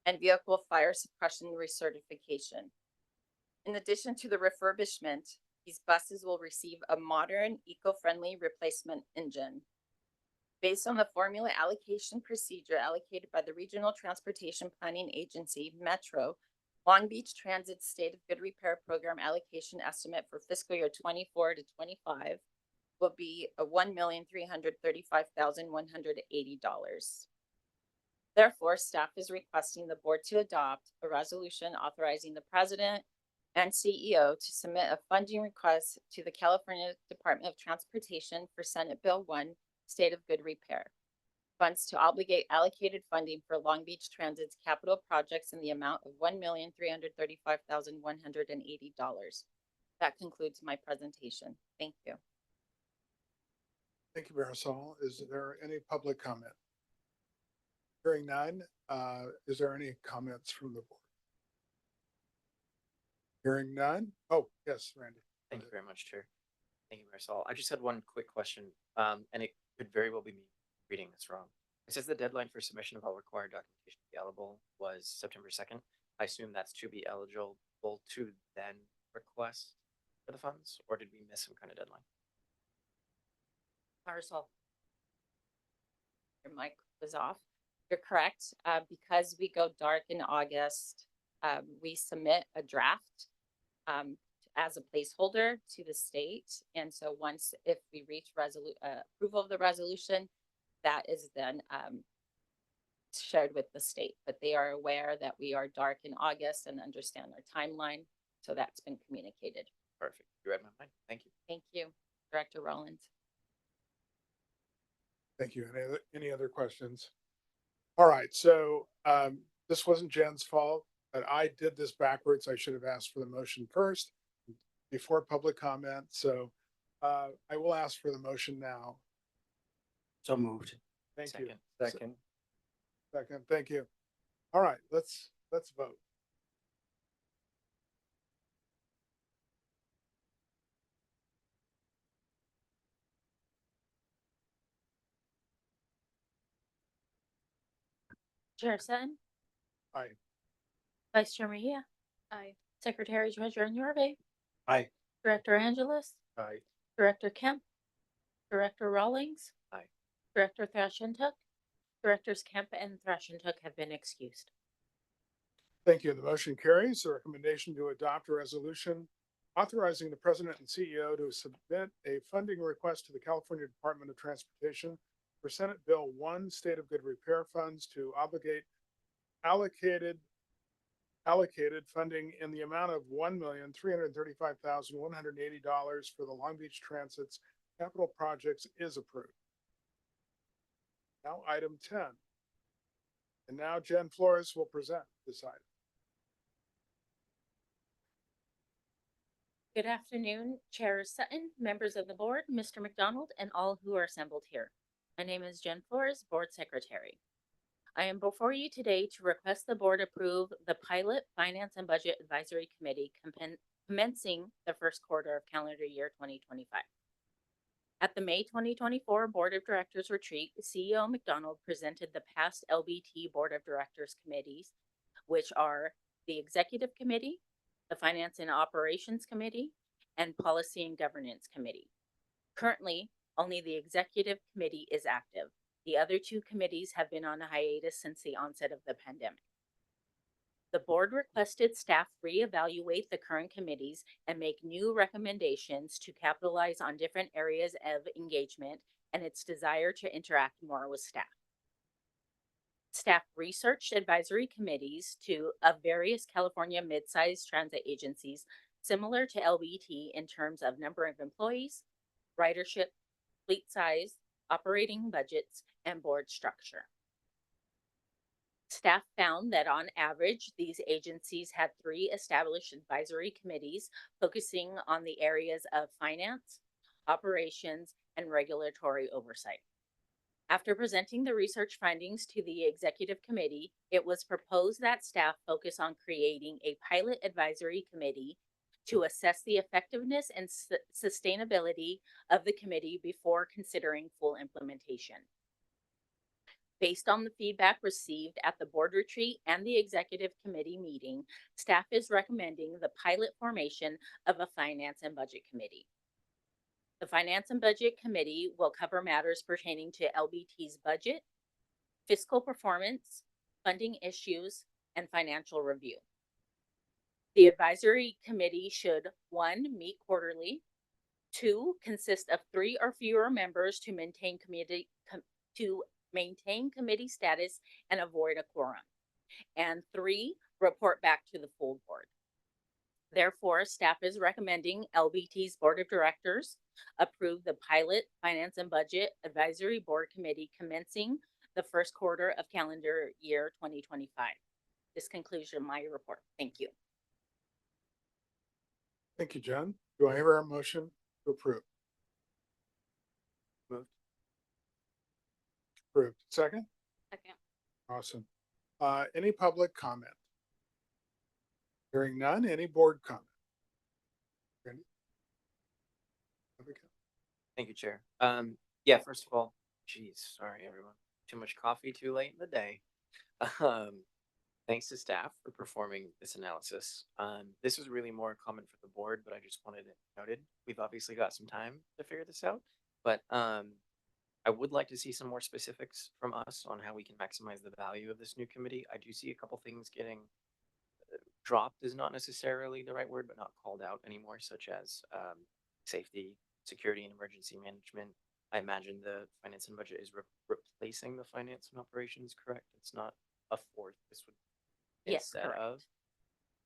and vehicle fire suppression recertification. In addition to the refurbishment, these buses will receive a modern, eco-friendly replacement engine. Based on the formula allocation procedure allocated by the Regional Transportation Planning Agency, Metro, Long Beach Transit State of Good Repair Program allocation estimate for fiscal year 24 to 25 will be $1,335,180. Therefore, staff is requesting the board to adopt a resolution authorizing the president and CEO to submit a funding request to the California Department of Transportation for Senate Bill 1, State of Good Repair. Funds to obligate allocated funding for Long Beach Transit's capital projects in the amount of $1,335,180. That concludes my presentation. Thank you. Thank you, Marisol. Is there any public comment? Hearing none, is there any comments from the board? Hearing none? Oh, yes, Randy. Thank you very much, Chair. Thank you, Marisol. I just had one quick question, and it could very well be me reading this wrong. It says the deadline for submission of all required documentation to be eligible was September 2nd. I assume that's to be eligible to then request for the funds, or did we miss some kind of deadline? Marisol. Your mic was off. You're correct. Because we go dark in August, we submit a draft as a placeholder to the state. And so once, if we reach approval of the resolution, that is then shared with the state. But they are aware that we are dark in August and understand our timeline. So that's been communicated. Perfect. You read my mind. Thank you. Thank you, Director Rollins. Thank you. Any other questions? All right, so this wasn't Jen's fault, but I did this backwards. I should have asked for the motion first before public comment. So I will ask for the motion now. So moved. Thank you. Second. Second, thank you. All right, let's vote. Chair Sutton, Aye. Vice Chair Mejia, Aye. Secretary Treasurer Nyorbe, Aye. Director Angeles, Aye. Director Kemp, Director Rawlings, Aye. Director Thrashentuk, Directors Kemp and Thrashentuk have been excused. Thank you. The motion carries. The recommendation to adopt a resolution authorizing the president and CEO to submit a funding request to the California Department of Transportation for Senate Bill 1 State of Good Repair Funds to obligate allocated funding in the amount of $1,335,180 for the Long Beach Transit's capital projects is approved. Now item 10. And now Jen Flores will present this item. Good afternoon, Chair Sutton, members of the board, Mr. McDonald, and all who are assembled here. My name is Jen Flores, Board Secretary. I am before you today to request the board approve the Pilot Finance and Budget Advisory Committee commencing the first quarter of calendar year 2025. At the May 2024 Board of Directors retreat, CEO McDonald presented the past LBT Board of Directors committees, which are the Executive Committee, the Finance and Operations Committee, and Policy and Governance Committee. Currently, only the Executive Committee is active. The other two committees have been on a hiatus since the onset of the pandemic. The board requested staff reevaluate the current committees and make new recommendations to capitalize on different areas of engagement and its desire to interact more with staff. Staff researched advisory committees of various California mid-sized transit agencies similar to LBT in terms of number of employees, ridership, fleet size, operating budgets, and board structure. Staff found that on average, these agencies had 3 established advisory committees focusing on the areas of finance, operations, and regulatory oversight. After presenting the research findings to the executive committee, it was proposed that staff focus on creating a pilot advisory committee to assess the effectiveness and sustainability of the committee before considering full implementation. Based on the feedback received at the board retreat and the executive committee meeting, staff is recommending the pilot formation of a finance and budget committee. The Finance and Budget Committee will cover matters pertaining to LBT's budget, fiscal performance, funding issues, and financial review. The advisory committee should 1, meet quarterly, 2, consist of 3 or fewer members to maintain committee status and avoid a quorum, and 3, report back to the full board. Therefore, staff is recommending LBT's Board of Directors approve the Pilot Finance and Budget Advisory Board Committee commencing the first quarter of calendar year 2025. This concludes my report. Thank you. Thank you, Jen. Do I hear a motion to approve? Moved. Approved. Second? Second. Awesome. Any public comment? Hearing none, any board comment? Randy? Thank you, Chair. Yeah, first of all, geez, sorry everyone. Too much coffee too late in the day. Thanks to staff for performing this analysis. This was really more common for the board, but I just wanted it noted. We've obviously got some time to figure this out, but I would like to see some more specifics from us on how we can maximize the value of this new committee. I do see a couple things getting dropped is not necessarily the right word, but not called out anymore, such as safety, security, and emergency management. I imagine the finance and budget is replacing the finance and operations, correct? It's not a fourth. This would Yes, instead of.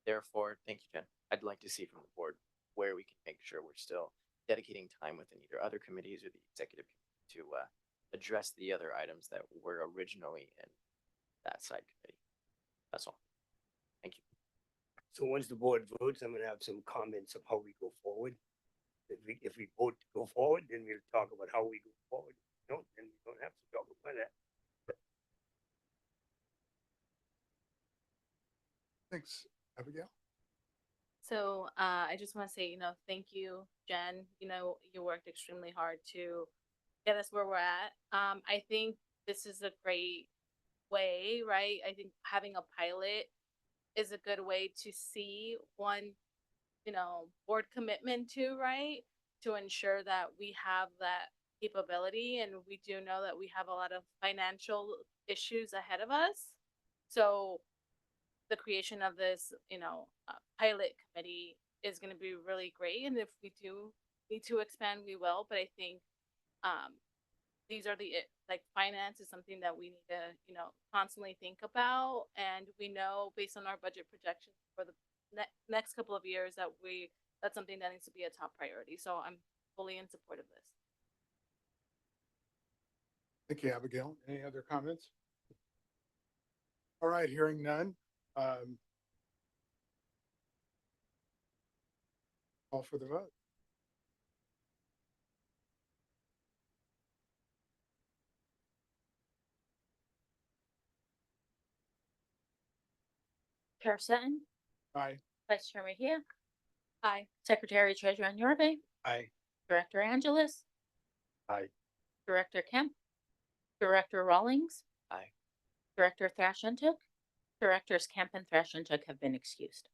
Therefore, thank you, Jen. I'd like to see from the board where we can make sure we're still dedicating time within either other committees or the executive committee to address the other items that were originally in that side committee. That's all. Thank you. So once the board votes, I'm gonna have some comments of how we go forward. If we vote to go forward, then we'll talk about how we go forward. No, then we don't have to talk about that. Thanks, Abigail. So I just want to say, thank you, Jen. You worked extremely hard to get us where we're at. I think this is a great way, right? I think having a pilot is a good way to see one, board commitment to, right? To ensure that we have that capability, and we do know that we have a lot of financial issues ahead of us. So the creation of this, pilot committee is going to be really great. And if we do need to expand, we will. But I think these are like finance is something that we need to, constantly think about. And we know based on our budget projections for the next couple of years that's something that needs to be a top priority. So I'm fully in support of this. Thank you, Abigail. Any other comments? All right, hearing none. Call for the vote. Chair Sutton, Aye. Vice Chair Mejia, Aye. Secretary Treasurer Yorbe, Aye. Director Angeles, Aye. Director Kemp, Director Rawlings, Aye. Director Thrashentuk, Directors Kemp and Thrashentuk have been excused.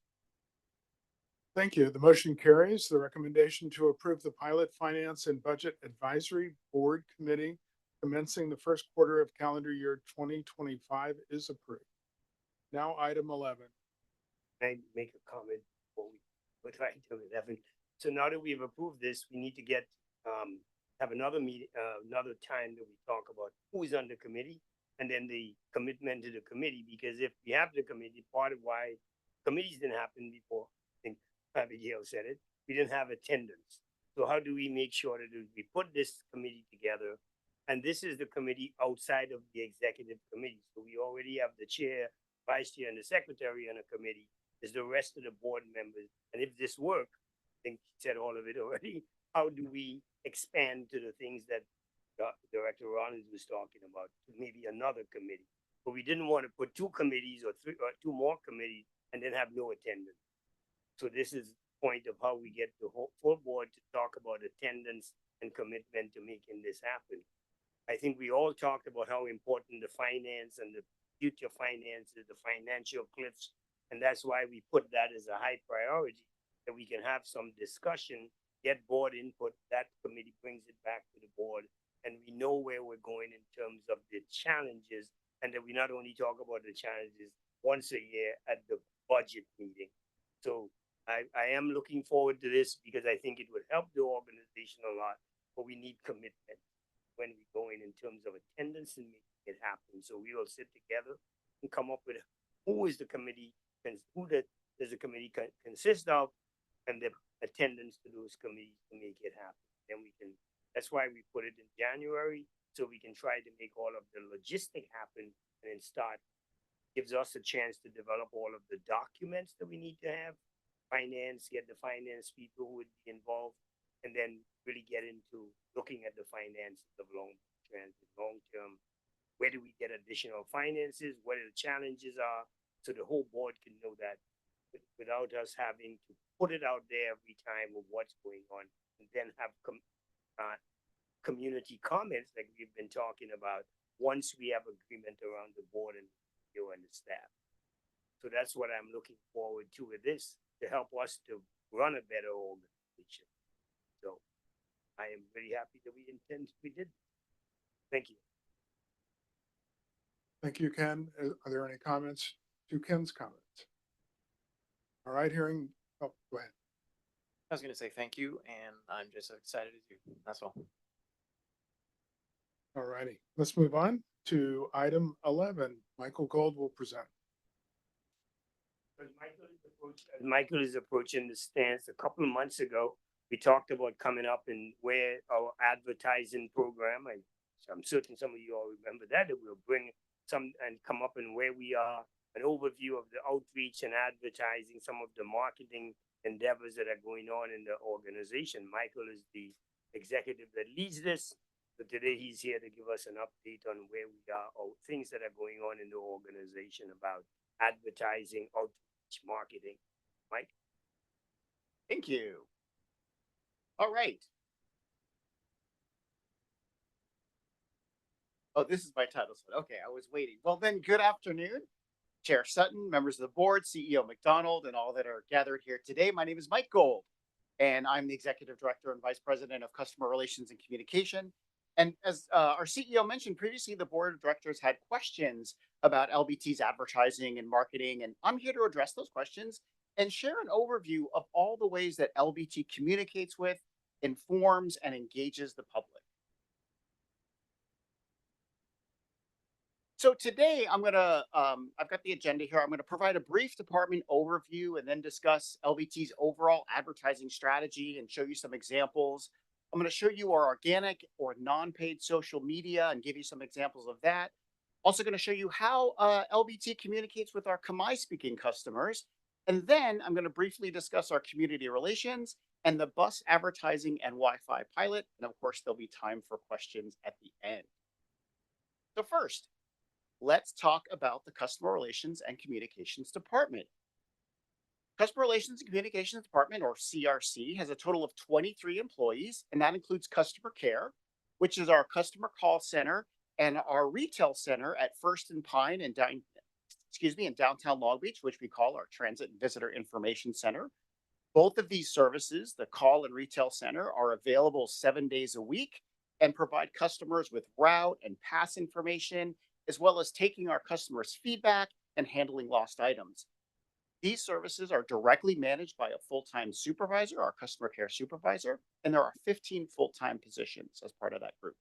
Thank you. The motion carries. The recommendation to approve the Pilot Finance and Budget Advisory Board Committee commencing the first quarter of calendar year 2025 is approved. Now, item 11. Can I make a comment before we go to item 11? So now that we've approved this, we need to have another meeting, another time that we talk about who's on the committee and then the commitment to the committee. Because if we have the committee, part of why committees didn't happen before, I think Abigail said it, we didn't have attendance. So how do we make sure that we put this committee together? And this is the committee outside of the executive committee. So we already have the chair, vice chair, and the secretary on a committee. There's the rest of the board members. And if this work, I think he said all of it already, how do we expand to the things that Director Rollins was talking about, maybe another committee? But we didn't want to put two committees or two more committees and then have no attendance. So this is the point of how we get the whole full board to talk about attendance and commitment to making this happen. I think we all talked about how important the finance and the future finances, the financial cliffs, and that's why we put that as a high priority, that we can have some discussion, get board input, that committee brings it back to the board, and we know where we're going in terms of the challenges, and that we not only talk about the challenges once a year at the budget meeting. So I am looking forward to this because I think it would help the organization a lot, but we need commitment when we go in terms of attendance and making it happen. So we will sit together and come up with who is the committee and who does the committee consist of, and the attendance to those committees to make it happen. Then we can, that's why we put it in January, so we can try to make all of the logistic happen and then start. Gives us a chance to develop all of the documents that we need to have, get the finance people who would be involved, and then really get into looking at the finances of long term. Where do we get additional finances? What the challenges are, so the whole board can know that without us having to put it out there every time of what's going on, and then have community comments like we've been talking about once we have agreement around the board and you and the staff. So that's what I'm looking forward to with this, to help us to run a better organization. So I am very happy that we did. Thank you. Thank you, Ken. Are there any comments to Ken's comments? All right, hearing, oh, go ahead. I was gonna say thank you, and I'm just excited as you. That's all. All righty, let's move on to item 11. Michael Gold will present. As Michael is approaching the stance, a couple of months ago, we talked about coming up and where our advertising program, I'm certain some of you all remember that we'll bring some and come up and where we are, an overview of the outreach and advertising, some of the marketing endeavors that are going on in the organization. Michael is the executive that leads this. So today he's here to give us an update on where we are or things that are going on in the organization about advertising, outreach, marketing. Mike? Thank you. All right. Oh, this is my title slide. Okay, I was waiting. Well, then, good afternoon, Chair Sutton, members of the board, CEO McDonald, and all that are gathered here today. My name is Mike Gold, and I'm the Executive Director and Vice President of Customer Relations and Communication. And as our CEO mentioned previously, the board of directors had questions about LBT's advertising and marketing, and I'm here to address those questions and share an overview of all the ways that LBT communicates with, informs, and engages the public. So today I've got the agenda here. I'm gonna provide a brief department overview and then discuss LBT's overall advertising strategy and show you some examples. I'm gonna show you our organic or non-paid social media and give you some examples of that. Also gonna show you how LBT communicates with our Khmer speaking customers. And then I'm gonna briefly discuss our community relations and the bus advertising and Wi-Fi pilot. And of course, there'll be time for questions at the end. So first, let's talk about the Customer Relations and Communications Department. Customer Relations and Communications Department, or CRC, has a total of 23 employees, and that includes customer care, which is our customer call center, and our retail center at First and Pine in downtown Long Beach, which we call our Transit and Visitor Information Center. Both of these services, the call and retail center, are available 7 days a week and provide customers with route and pass information, as well as taking our customers' feedback and handling lost items. These services are directly managed by a full-time supervisor, our customer care supervisor, and there are 15 full-time positions as part of that group.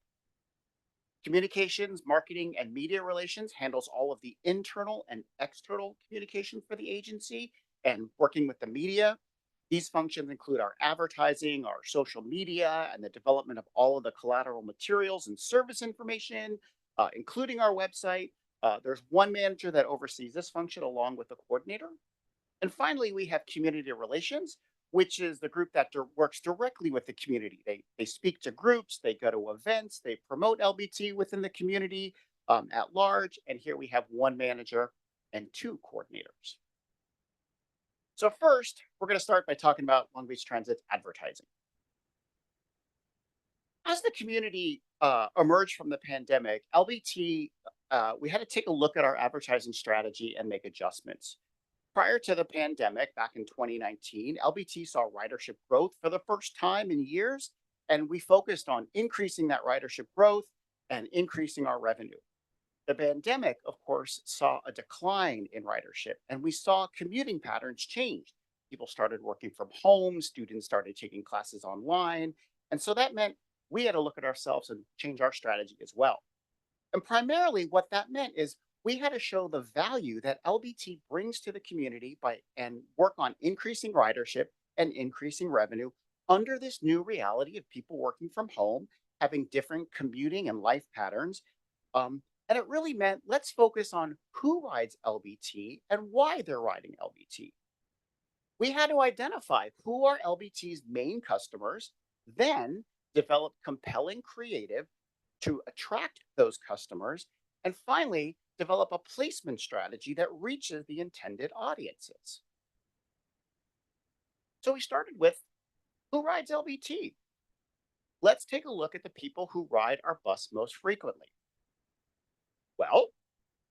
Communications, marketing, and media relations handles all of the internal and external communication for the agency and working with the media. These functions include our advertising, our social media, and the development of all of the collateral materials and service information, including our website. There's one manager that oversees this function along with the coordinator. And finally, we have community relations, which is the group that works directly with the community. They speak to groups, they go to events, they promote LBT within the community at large. And here we have one manager and 2 coordinators. So first, we're going to start by talking about Long Beach Transit's advertising. As the community emerged from the pandemic, LBT, we had to take a look at our advertising strategy and make adjustments. Prior to the pandemic, back in 2019, LBT saw ridership growth for the first time in years, and we focused on increasing that ridership growth and increasing our revenue. The pandemic, of course, saw a decline in ridership, and we saw commuting patterns change. People started working from home, students started taking classes online, and so that meant we had to look at ourselves and change our strategy as well. And primarily what that meant is we had to show the value that LBT brings to the community and work on increasing ridership and increasing revenue under this new reality of people working from home, having different commuting and life patterns. And it really meant let's focus on who rides LBT and why they're riding LBT. We had to identify who are LBT's main customers, then develop compelling creative to attract those customers, and finally, develop a placement strategy that reaches the intended audiences. So we started with who rides LBT? Let's take a look at the people who ride our bus most frequently. Well,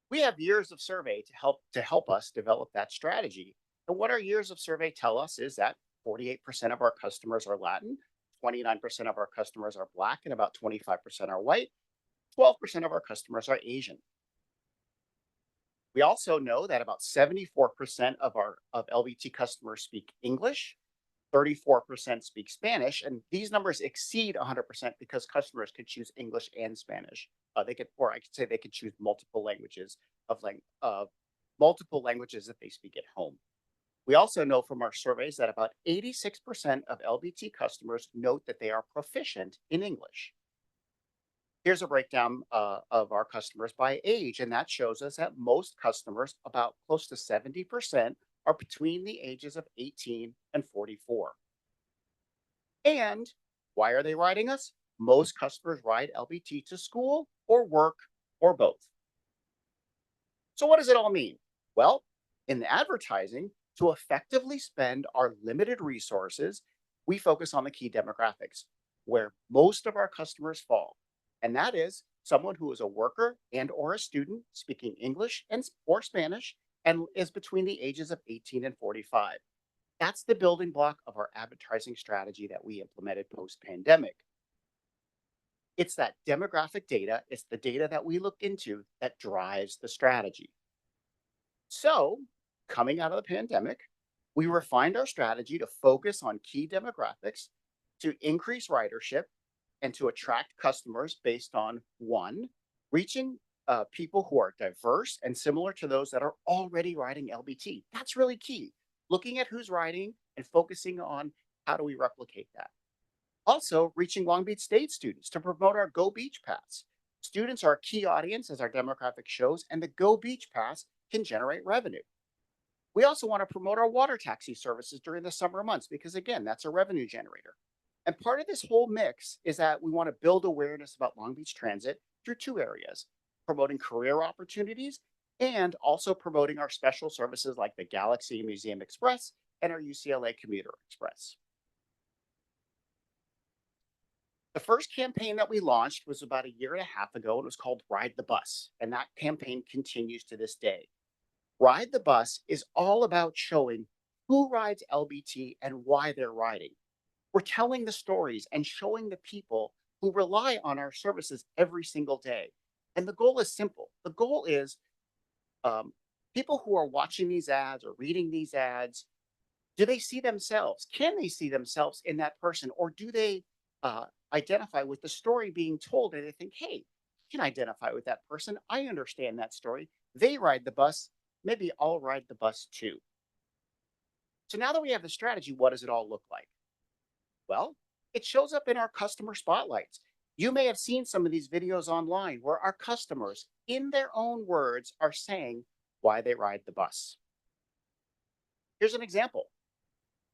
We have years of survey to help us develop that strategy. And what our years of survey tell us is that 48% of our customers are Latin, 29% of our customers are Black, and about 25% are white. 12% of our customers are Asian. We also know that about 74% of LBT customers speak English, 34% speak Spanish, and these numbers exceed 100% because customers could choose English and Spanish. They could, or I could say they could choose multiple languages that they speak at home. We also know from our surveys that about 86% of LBT customers note that they are proficient in English. Here's a breakdown of our customers by age, and that shows us that most customers, about close to 70%, are between the ages of 18 and 44. And why are they riding us? Most customers ride LBT to school or work or both. So what does it all mean? Well, in the advertising, to effectively spend our limited resources, we focus on the key demographics, where most of our customers fall. And that is someone who is a worker and or a student speaking English or Spanish and is between the ages of 18 and 45. That's the building block of our advertising strategy that we implemented post-pandemic. It's that demographic data, it's the data that we looked into that drives the strategy. So, coming out of the pandemic, we refined our strategy to focus on key demographics to increase ridership and to attract customers based on one, reaching people who are diverse and similar to those that are already riding LBT. That's really key. Looking at who's riding and focusing on how do we replicate that. Also, reaching Long Beach State students to promote our Go Beach Pass. Students are a key audience, as our demographic shows, and the Go Beach Pass can generate revenue. We also want to promote our water taxi services during the summer months because, again, that's a revenue generator. And part of this whole mix is that we want to build awareness about Long Beach Transit through two areas, promoting career opportunities and also promoting our special services like the Galaxy Museum Express and our UCLA Commuter Express. The first campaign that we launched was about 1.5 years ago, and it was called Ride the Bus. And that campaign continues to this day. Ride the Bus is all about showing who rides LBT and why they're riding. We're telling the stories and showing the people who rely on our services every single day. And the goal is simple. The goal is people who are watching these ads or reading these ads, do they see themselves? Can they see themselves in that person? Or do they identify with the story being told and they think, hey, I can identify with that person. I understand that story. They ride the bus. Maybe I'll ride the bus too. So now that we have the strategy, what does it all look like? Well, it shows up in our customer spotlights. You may have seen some of these videos online where our customers, in their own words, are saying why they ride the bus. Here's an example.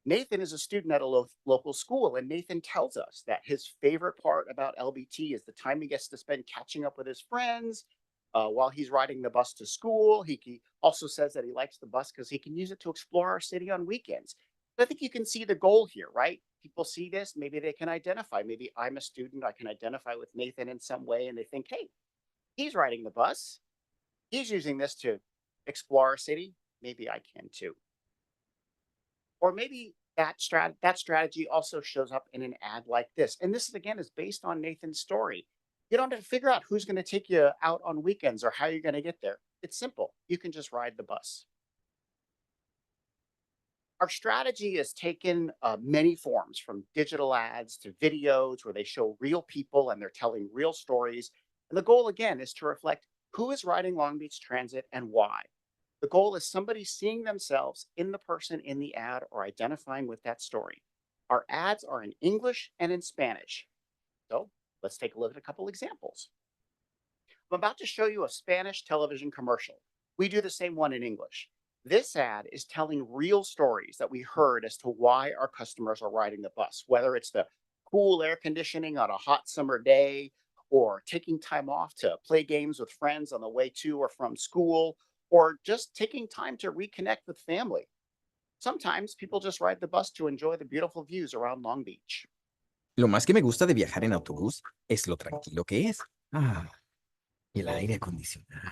Nathan is a student at a local school, and Nathan tells us that his favorite part about LBT is the time he gets to spend catching up with his friends while he's riding the bus to school. He also says that he likes the bus because he can use it to explore our city on weekends. But I think you can see the goal here, right? People see this, maybe they can identify. Maybe I'm a student, I can identify with Nathan in some way, and they think, hey, he's riding the bus. He's using this to explore our city. Maybe I can too. Or maybe that strategy also shows up in an ad like this. And this, again, is based on Nathan's story. You don't have to figure out who's going to take you out on weekends or how you're going to get there. It's simple. You can just ride the bus. Our strategy has taken many forms, from digital ads to videos where they show real people and they're telling real stories. And the goal, again, is to reflect who is riding Long Beach Transit and why. The goal is somebody seeing themselves in the person in the ad or identifying with that story. Our ads are in English and in Spanish. So let's take a look at a couple examples. I'm about to show you a Spanish television commercial. We do the same one in English. This ad is telling real stories that we heard as to why our customers are riding the bus, whether it's the cool air conditioning on a hot summer day, or taking time off to play games with friends on the way to or from school, or just taking time to reconnect with family. Sometimes people just ride the bus to enjoy the beautiful views around Long Beach. Lo más que me gusta de viajar en autobús es lo tranquilo que es. Y el aire acondicionado.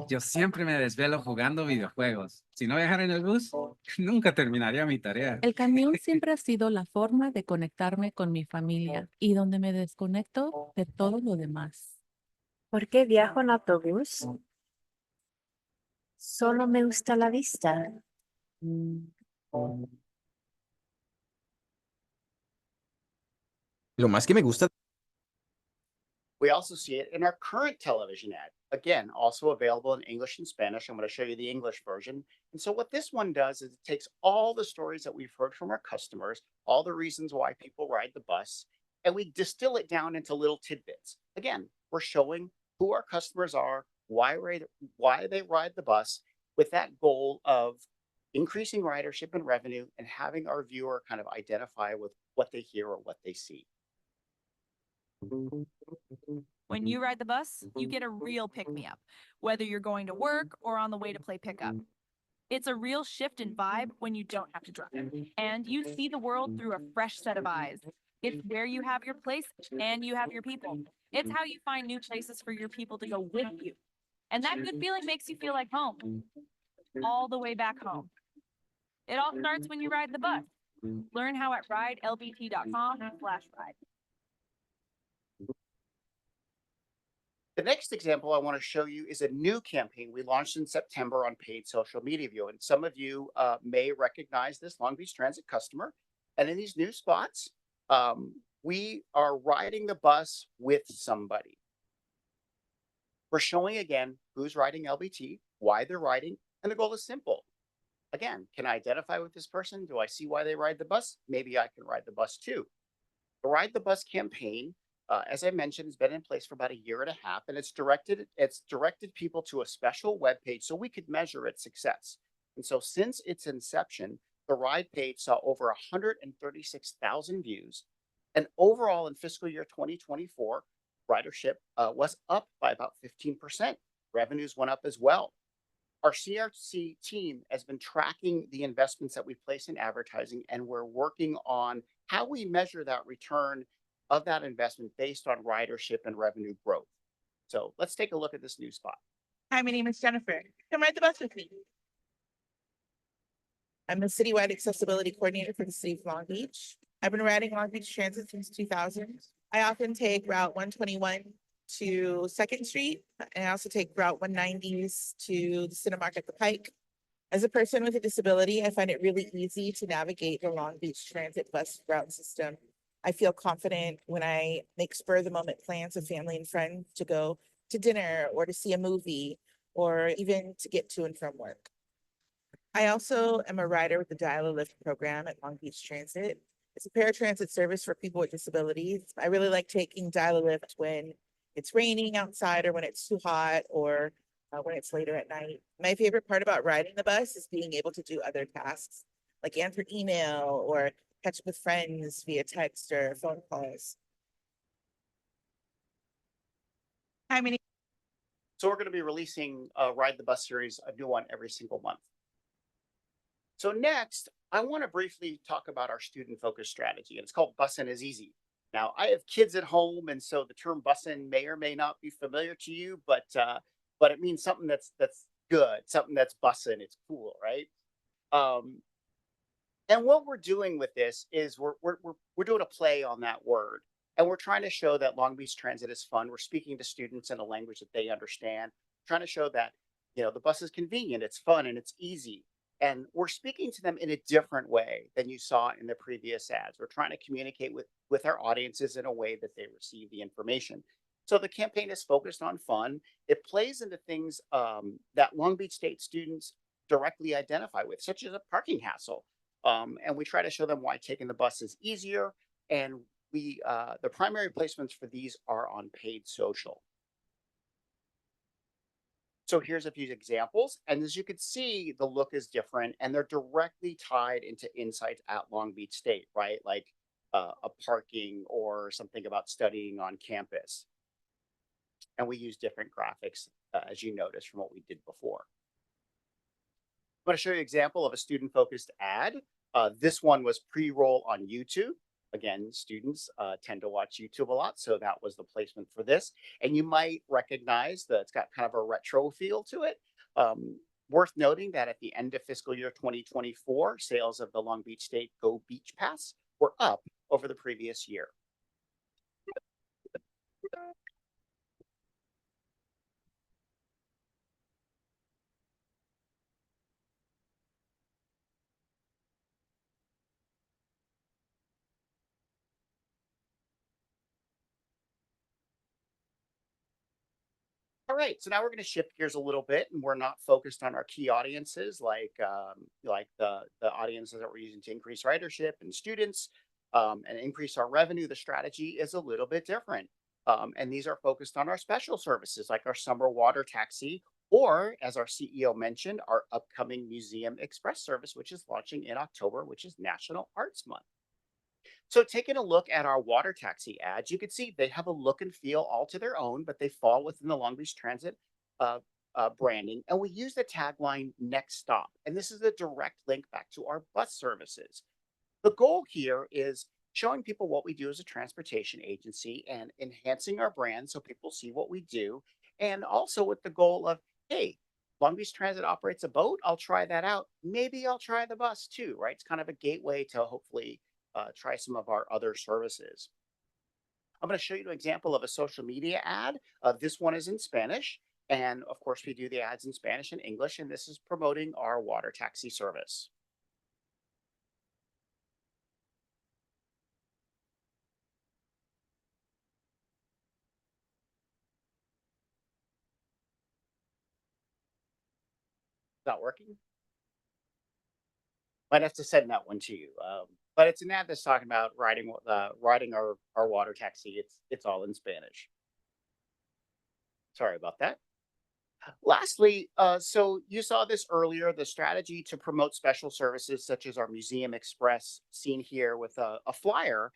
Yo siempre me desvelo jugando videojuegos. Si no viajara en el bus, nunca terminaría mi tarea. El camión siempre ha sido la forma de conectarme con mi familia y donde me desconecto de todo lo demás. ¿Por qué viajo en autobús? Solo me gusta la vista. Lo más que me gusta We also see it in our current television ad. Again, also available in English and Spanish. I'm going to show you the English version. And so what this one does is it takes all the stories that we've heard from our customers, all the reasons why people ride the bus, and we distill it down into little tidbits. Again, we're showing who our customers are, why they ride the bus, with that goal of increasing ridership and revenue and having our viewer kind of identify with what they hear or what they see. When you ride the bus, you get a real pick-me-up, whether you're going to work or on the way to play pickup. It's a real shift in vibe when you don't have to drive, and you see the world through a fresh set of eyes. It's where you have your place and you have your people. It's how you find new places for your people to go with you. And that good feeling makes you feel like home, all the way back home. It all starts when you ride the bus. Learn how at ridelbt.com/ride. The next example I want to show you is a new campaign we launched in September on paid social media view. And some of you may recognize this Long Beach Transit customer. And in these new spots, we are riding the bus with somebody. We're showing again who's riding LBT, why they're riding, and the goal is simple. Again, can I identify with this person? Do I see why they ride the bus? Maybe I can ride the bus too. The Ride the Bus campaign, as I mentioned, has been in place for about a year and a half, and it's directed people to a special web page so we could measure its success. And so since its inception, the Ride page saw over 136,000 views, and overall in fiscal year 2024, ridership was up by about 15%. Revenues went up as well. Our CRC team has been tracking the investments that we place in advertising, and we're working on how we measure that return of that investment based on ridership and revenue growth. So let's take a look at this new spot. Hi, my name is Jennifer. Come ride the bus with me. I'm the citywide accessibility coordinator for the city of Long Beach. I've been riding Long Beach Transit since 2000. I often take Route 121 to 2nd Street, and I also take Route 190s to the Cinemark at the Pike. As a person with a disability, I find it really easy to navigate the Long Beach Transit bus route system. I feel confident when I make spur-of-the-moment plans with family and friends to go to dinner or to see a movie or even to get to and from work. I also am a rider with the Dial a Lift program at Long Beach Transit. It's a paratransit service for people with disabilities. I really like taking Dial a Lift when it's raining outside or when it's too hot or when it's later at night. My favorite part about riding the bus is being able to do other tasks like answer email or catch up with friends via text or phone calls. Hi, Minnie. So we're going to be releasing a Ride the Bus series, a new one every single month. So next, I want to briefly talk about our student-focused strategy, and it's called Bussin' is Easy. Now, I have kids at home, and so the term bussin' may or may not be familiar to you, but it means something that's good, something that's bussin'. It's cool, right? And what we're doing with this is we're doing a play on that word, and we're trying to show that Long Beach Transit is fun. We're speaking to students in a language that they understand, trying to show that the bus is convenient, it's fun, and it's easy. And we're speaking to them in a different way than you saw in the previous ads. We're trying to communicate with our audiences in a way that they receive the information. So the campaign is focused on fun. It plays into things that Long Beach State students directly identify with, such as a parking hassle. And we try to show them why taking the bus is easier. And the primary placements for these are on paid social. So here's a few examples. And as you can see, the look is different and they're directly tied into insights at Long Beach State, right? Like a parking or something about studying on campus. And we use different graphics, as you noticed from what we did before. I'm going to show you an example of a student-focused ad. This one was pre-roll on YouTube. again, students tend to watch YouTube a lot, so that was the placement for this. And you might recognize that it's got kind of a retro feel to it. Worth noting that at the end of fiscal year 2024, sales of the Long Beach State Go Beach Pass were up over the previous year. All right, so now we're going to shift gears a little bit, and we're not focused on our key audiences like the audiences that we're using to increase ridership and students and increase our revenue. The strategy is a little bit different, and these are focused on our special services like our summer water taxi, or as our CEO mentioned, our upcoming Museum Express service, which is launching in October, which is National Arts Month. So taking a look at our water taxi ads, you can see they have a look and feel all to their own, but they fall within the Long Beach Transit uh, branding. And we use the tagline "Next Stop," and this is a direct link back to our bus services. The goal here is showing people what we do as a transportation agency and enhancing our brand so people see what we do, and also with the goal of, hey, Long Beach Transit operates a boat. I'll try that out. Maybe I'll try the bus too, right? It's kind of a gateway to hopefully try some of our other services. I'm going to show you an example of a social media ad. This one is in Spanish. And of course, we do the ads in Spanish and English, and this is promoting our water taxi service. Not working? Might have to send that one to you. But it's an ad that's talking about riding our water taxi. It's all in Spanish. Sorry about that. Lastly, so you saw this earlier, the strategy to promote special services such as our Museum Express, seen here with a flyer.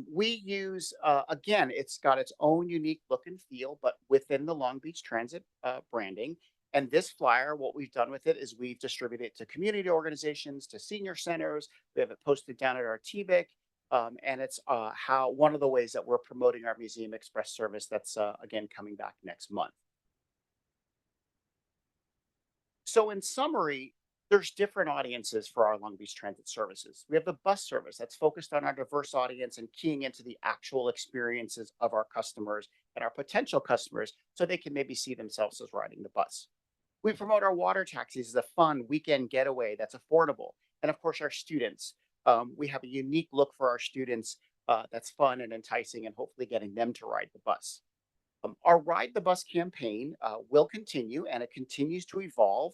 We use, again, it's got its own unique look and feel, but within the Long Beach Transit branding. And this flyer, what we've done with it is we've distributed it to community organizations, to senior centers. We have it posted down at our TBIC. And it's how one of the ways that we're promoting our Museum Express service that's, again, coming back next month. So in summary, there's different audiences for our Long Beach Transit services. We have the bus service that's focused on our diverse audience and keying into the actual experiences of our customers and our potential customers so they can maybe see themselves as riding the bus. We promote our water taxis as a fun weekend getaway that's affordable. And of course, our students. We have a unique look for our students that's fun and enticing and hopefully getting them to ride the bus. Our Ride the Bus campaign will continue and it continues to evolve.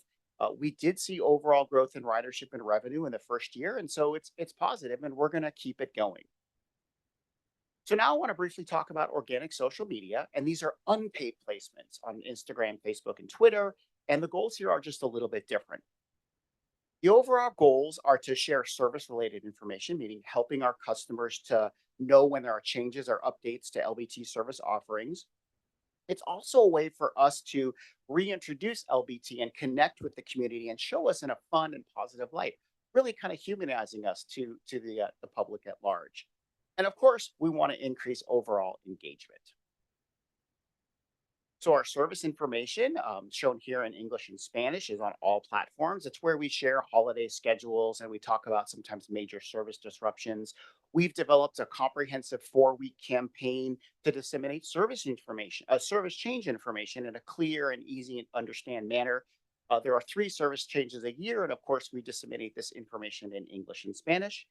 We did see overall growth in ridership and revenue in the first year, and so it's positive, and we're going to keep it going. So now I want to briefly talk about organic social media, and these are unpaid placements on Instagram, Facebook, and Twitter. And the goals here are just a little bit different. The overall goals are to share service-related information, meaning helping our customers to know when there are changes or updates to LBT service offerings. It's also a way for us to reintroduce LBT and connect with the community and show us in a fun and positive light, really kind of humanizing us to the public at large. And of course, we want to increase overall engagement. So our service information shown here in English and Spanish is on all platforms. It's where we share holiday schedules and we talk about sometimes major service disruptions. We've developed a comprehensive 4-week campaign to disseminate service information, service change information in a clear and easy and understand manner. There are 3 service changes a year, and of course, we disseminate this information in English and Spanish.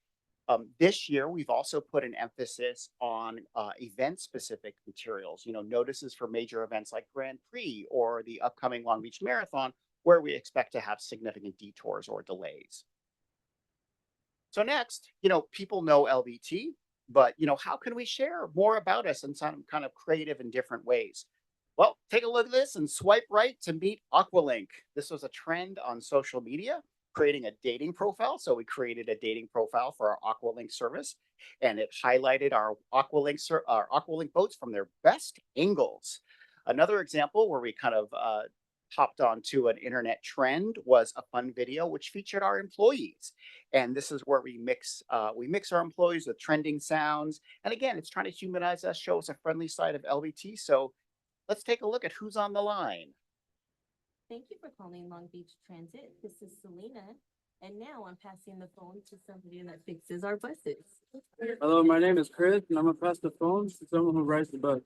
This year, we've also put an emphasis on event-specific materials, notices for major events like Grand Prix or the upcoming Long Beach Marathon, where we expect to have significant detours or delays. So next, people know LBT, but, how can we share more about us in some kind of creative and different ways? Well, take a look at this and swipe right to meet Aqualink. This was a trend on social media, creating a dating profile. So we created a dating profile for our Aqualink service, and it highlighted our Aqualink boats from their best angles. Another example where we kind of hopped onto an internet trend was a fun video which featured our employees. And this is where we mix our employees with trending sounds. And again, it's trying to humanize us, show us a friendly side of LBT. So let's take a look at who's on the line. Thank you for calling Long Beach Transit. This is Selena, and now I'm passing the phone to somebody that fixes our buses. Hello, my name is Chris, and I'm gonna pass the phone to someone who rides the bus.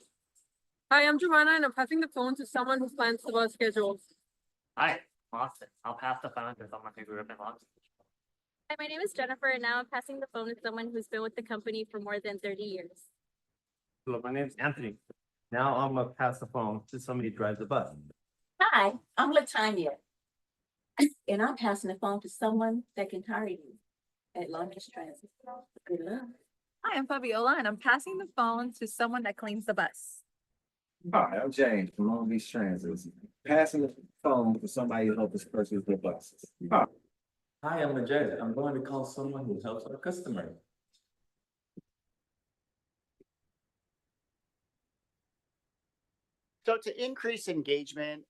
Hi, I'm Joanna, and I'm passing the phone to someone who plans the bus schedules. Hi, Austin. I'll pass the phone to someone who grew up in Long Beach. Hi, my name is Jennifer, and now I'm passing the phone to someone who's been with the company for more than 30 years. Hello, my name's Anthony. Now I'm gonna pass the phone to somebody who drives the bus. Hi, I'm Latanya, and I'm passing the phone to someone that can hire you at Long Beach Transit. Good luck. Hi, I'm Fabiola, and I'm passing the phone to someone that cleans the bus. Hi, I'm James from Long Beach Transit. Passing the phone to somebody who helps us purchase the buses. Hi, I'm Majed. I'm going to call someone who helps our customer. So to increase engagement,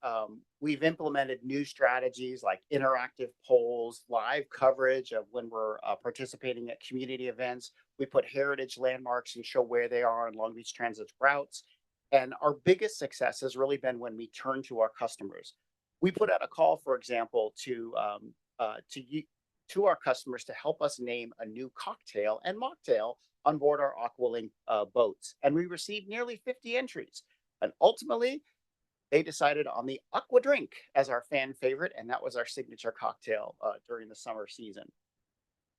we've implemented new strategies like interactive polls, live coverage of when we're participating at community events. We put heritage landmarks and show where they are on Long Beach Transit's routes. And our biggest success has really been when we turn to our customers. We put out a call, for example, to our customers to help us name a new cocktail and mocktail on board our Aqualink boats. And we received nearly 50 entries. And ultimately, they decided on the Aqua Drink as our fan favorite, and that was our signature cocktail during the summer season.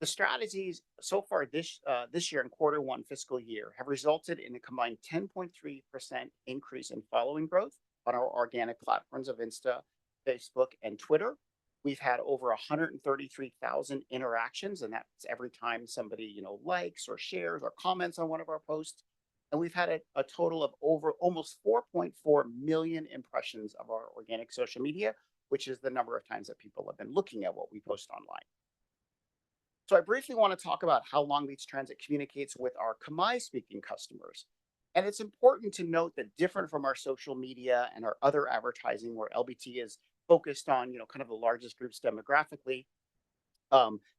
The strategies so far this year in Q1 fiscal year have resulted in a combined 10.3% increase in following growth on our organic platforms of Insta, Facebook, and Twitter. We've had over 133,000 interactions, and that's every time somebody likes or shares or comments on one of our posts. And we've had a total of over almost 4.4 million impressions of our organic social media, which is the number of times that people have been looking at what we post online. So I briefly want to talk about how Long Beach Transit communicates with our Khmer speaking customers. And it's important to note that different from our social media and our other advertising where LBT is focused on, kind of the largest groups demographically,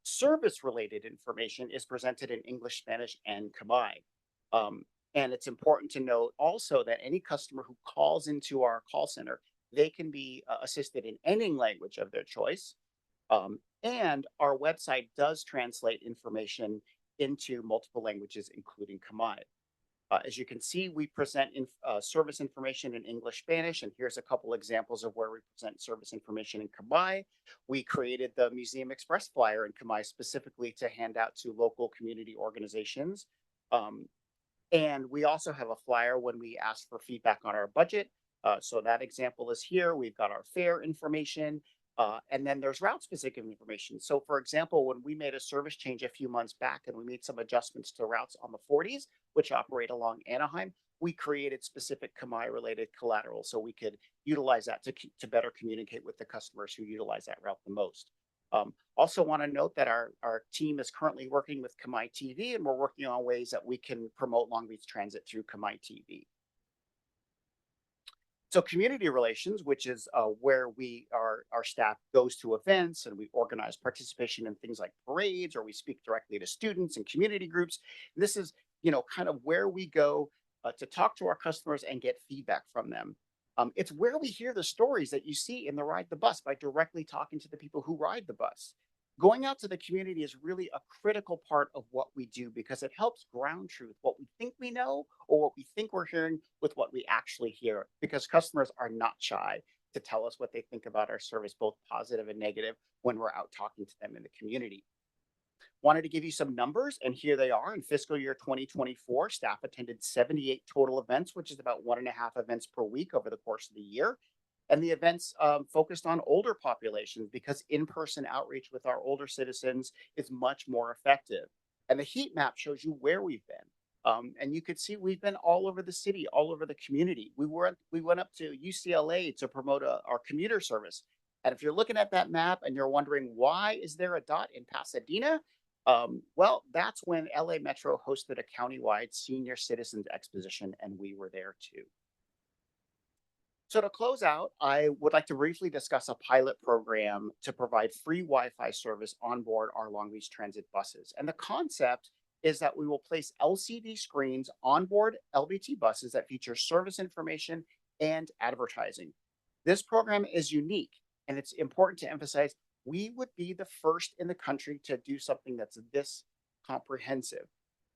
service related information is presented in English, Spanish, and Khmer. And it's important to note also that any customer who calls into our call center, they can be assisted in any language of their choice. And our website does translate information into multiple languages, including Khmer. As you can see, we present service information in English, Spanish, and here's a couple examples of where we present service information in Khmer. We created the Museum Express flyer in Khmer specifically to hand out to local community organizations. And we also have a flyer when we ask for feedback on our budget. So that example is here. We've got our fare information, and then there's route specific information. So for example, when we made a service change a few months back and we made some adjustments to routes on the 40s, which operate along Anaheim, we created specific Khmer related collateral so we could utilize that to better communicate with the customers who utilize that route the most. Also want to note that our team is currently working with Khmer TV, and we're working on ways that we can promote Long Beach Transit through Khmer TV. So community relations, which is where our staff goes to events and we organize participation in things like parades, or we speak directly to students and community groups. This is, kind of where we go to talk to our customers and get feedback from them. It's where we hear the stories that you see in the Ride the Bus by directly talking to the people who ride the bus. Going out to the community is really a critical part of what we do because it helps ground truth what we think we know or what we think we're hearing with what we actually hear, because customers are not shy to tell us what they think about our service, both positive and negative, when we're out talking to them in the community. Wanted to give you some numbers, and here they are. In fiscal year 2024, staff attended 78 total events, which is about 1.5 events per week over the course of the year. And the events focused on older populations because in-person outreach with our older citizens is much more effective. And the heat map shows you where we've been. And you could see we've been all over the city, all over the community. We went up to UCLA to promote our commuter service. And if you're looking at that map and you're wondering why is there a dot in Pasadena, well, that's when LA Metro hosted a countywide senior citizens exposition, and we were there too. So to close out, I would like to briefly discuss a pilot program to provide free Wi-Fi service on board our Long Beach Transit buses. And the concept is that we will place LCD screens on board LBT buses that feature service information and advertising. This program is unique, and it's important to emphasize we would be the first in the country to do something that's this comprehensive,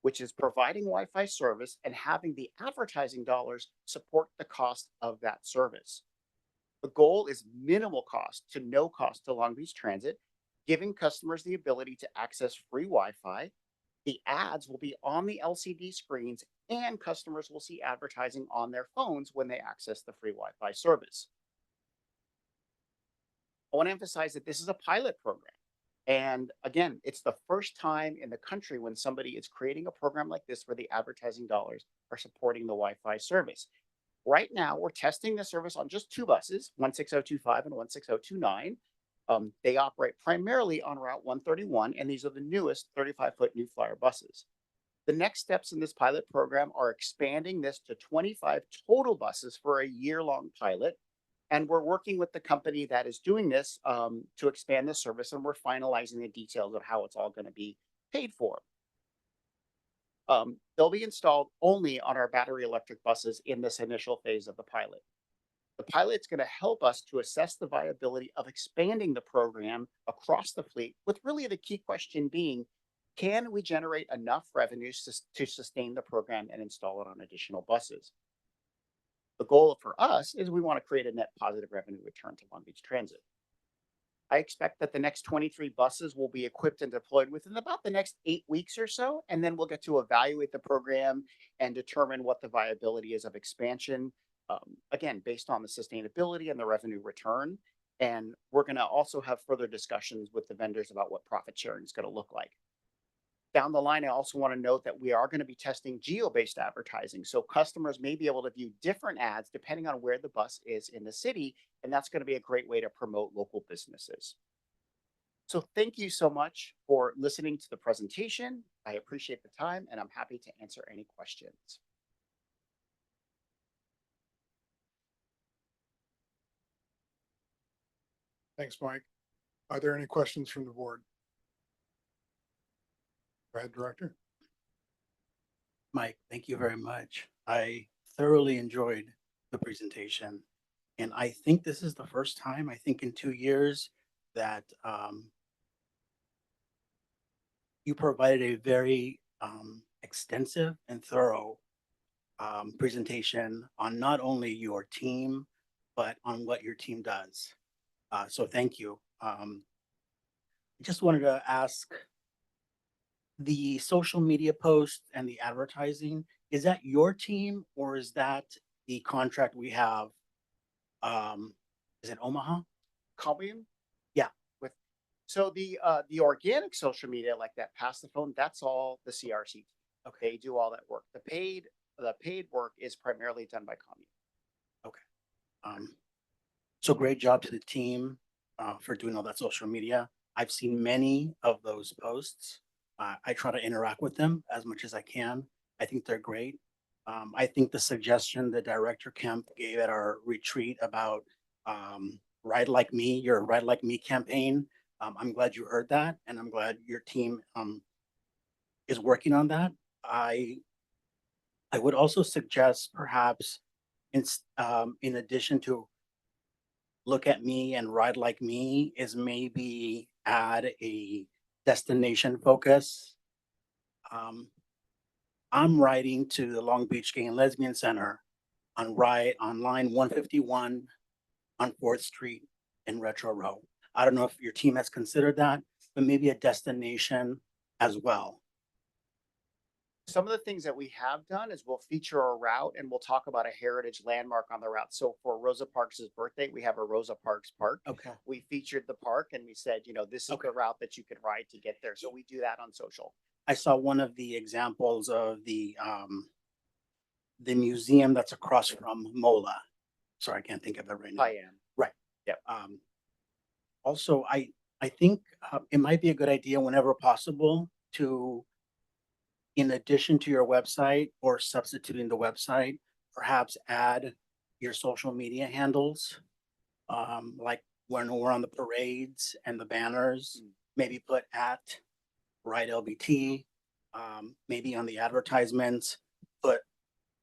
which is providing Wi-Fi service and having the advertising dollars support the cost of that service. The goal is minimal cost to no cost to Long Beach Transit, giving customers the ability to access free Wi-Fi. The ads will be on the LCD screens, and customers will see advertising on their phones when they access the free Wi-Fi service. I want to emphasize that this is a pilot program. And again, it's the first time in the country when somebody is creating a program like this where the advertising dollars are supporting the Wi-Fi service. Right now, we're testing the service on just two buses, 16025 and 16029. They operate primarily on Route 131, and these are the newest 35-foot New Flyer buses. The next steps in this pilot program are expanding this to 25 total buses for a year-long pilot. And we're working with the company that is doing this to expand the service, and we're finalizing the details of how it's all going to be paid for. They'll be installed only on our battery electric buses in this initial phase of the pilot. The pilot's going to help us to assess the viability of expanding the program across the fleet, with really the key question being, can we generate enough revenues to sustain the program and install it on additional buses? The goal for us is we want to create a net positive revenue return to Long Beach Transit. I expect that the next 23 buses will be equipped and deployed within about the next 8 weeks or so, and then we'll get to evaluate the program and determine what the viability is of expansion, again, based on the sustainability and the revenue return. And we're going to also have further discussions with the vendors about what profit sharing is going to look like. Down the line, I also want to note that we are going to be testing geo-based advertising. So customers may be able to view different ads depending on where the bus is in the city. And that's going to be a great way to promote local businesses. So thank you so much for listening to the presentation. I appreciate the time, and I'm happy to answer any questions. Thanks, Mike. Are there any questions from the board? Go ahead, Director. Mike, thank you very much. I thoroughly enjoyed the presentation. And I think this is the first time, I think in 2 years, that you provided a very extensive and thorough presentation on not only your team, but on what your team does. So thank you. I just wanted to ask, the social media posts and the advertising, is that your team or is that the contract we have? Is it Omaha? Columbian? Yeah. So the organic social media, like that pass the phone, that's all the CRC. Okay, they do all that work. The paid work is primarily done by Columbian. Okay. So great job to the team for doing all that social media. I've seen many of those posts. I try to interact with them as much as I can. I think they're great. I think the suggestion that Director Kemp gave at our retreat about Ride Like Me, your Ride Like Me campaign, I'm glad you heard that, and I'm glad your team is working on that. I would also suggest perhaps in addition to Look at Me and Ride Like Me is maybe add a destination focus. I'm riding to the Long Beach Gay and Lesbian Center on line 151 on 4th Street in Retro Row. I don't know if your team has considered that, but maybe a destination as well. Some of the things that we have done is we'll feature a route and we'll talk about a heritage landmark on the route. So for Rosa Parks' birthday, we have a Rosa Parks Park. Okay. We featured the park and we said, this is the route that you could ride to get there. So we do that on social. I saw one of the examples of the museum that's across from MOLA. Sorry, I can't think of it right now. I am. Right. Yep. Also, I think it might be a good idea whenever possible to, in addition to your website or substituting the website, perhaps add your social media handles. Like when we're on the parades and the banners, maybe put at right LBT. Maybe on the advertisements, put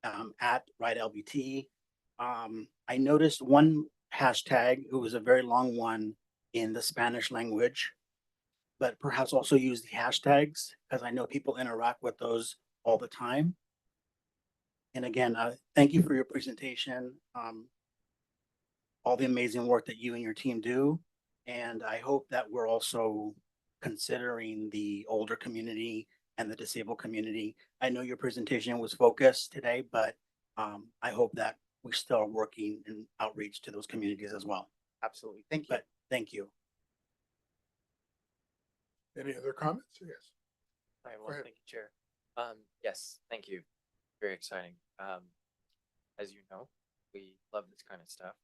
at right LBT. I noticed one hashtag, it was a very long one in the Spanish language, but perhaps also use the hashtags because I know people interact with those all the time. And again, thank you for your presentation, all the amazing work that you and your team do. And I hope that we're also considering the older community and the disabled community. I know your presentation was focused today, but I hope that we still are working in outreach to those communities as well. Absolutely. Thank you. But thank you. Any other comments? Yes. Hi, Go well, ahead. thank you, Chair. Yes, thank you. Very exciting. As you know, we love this kind of stuff.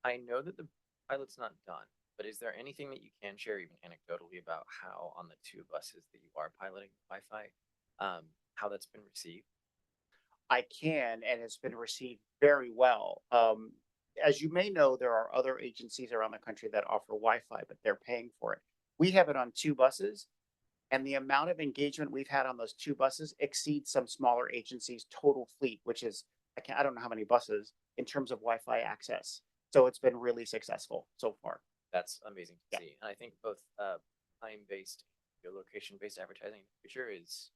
I know that the pilot's not done, but is there anything that you can share, even anecdotally, about how on the 2 buses that you are piloting Wi-Fi, how that's been received? I can, and it's been received very well. As you may know, there are other agencies around the country that offer Wi-Fi, but they're paying for it. We have it on 2 buses, and the amount of engagement we've had on those 2 buses exceeds some smaller agencies' total fleet, which is, I don't know how many buses in terms of Wi-Fi access. So it's been really successful so far. That's amazing to see. And I think both time-based, location-based advertising in the future is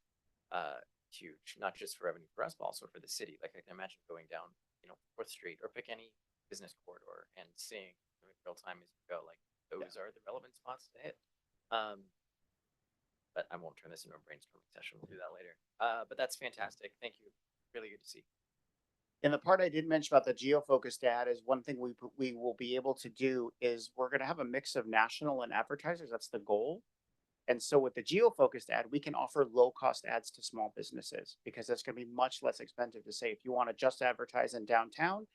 huge, not just for revenue for us, but also for the city. Like I can imagine going down, 4th Street or pick any business corridor and seeing in real time as you go, like those are the relevant spots to hit. But I won't turn this into a brainstorming session. We'll do that later. But that's fantastic. Thank you. Really good to see. And the part I did mention about the geo-focused ad is one thing we will be able to do is we're going to have a mix of national and advertisers. That's the goal. And so with the geo-focused ad, we can offer low-cost ads to small businesses because it's going to be much less expensive to say if you want to just advertise in downtown,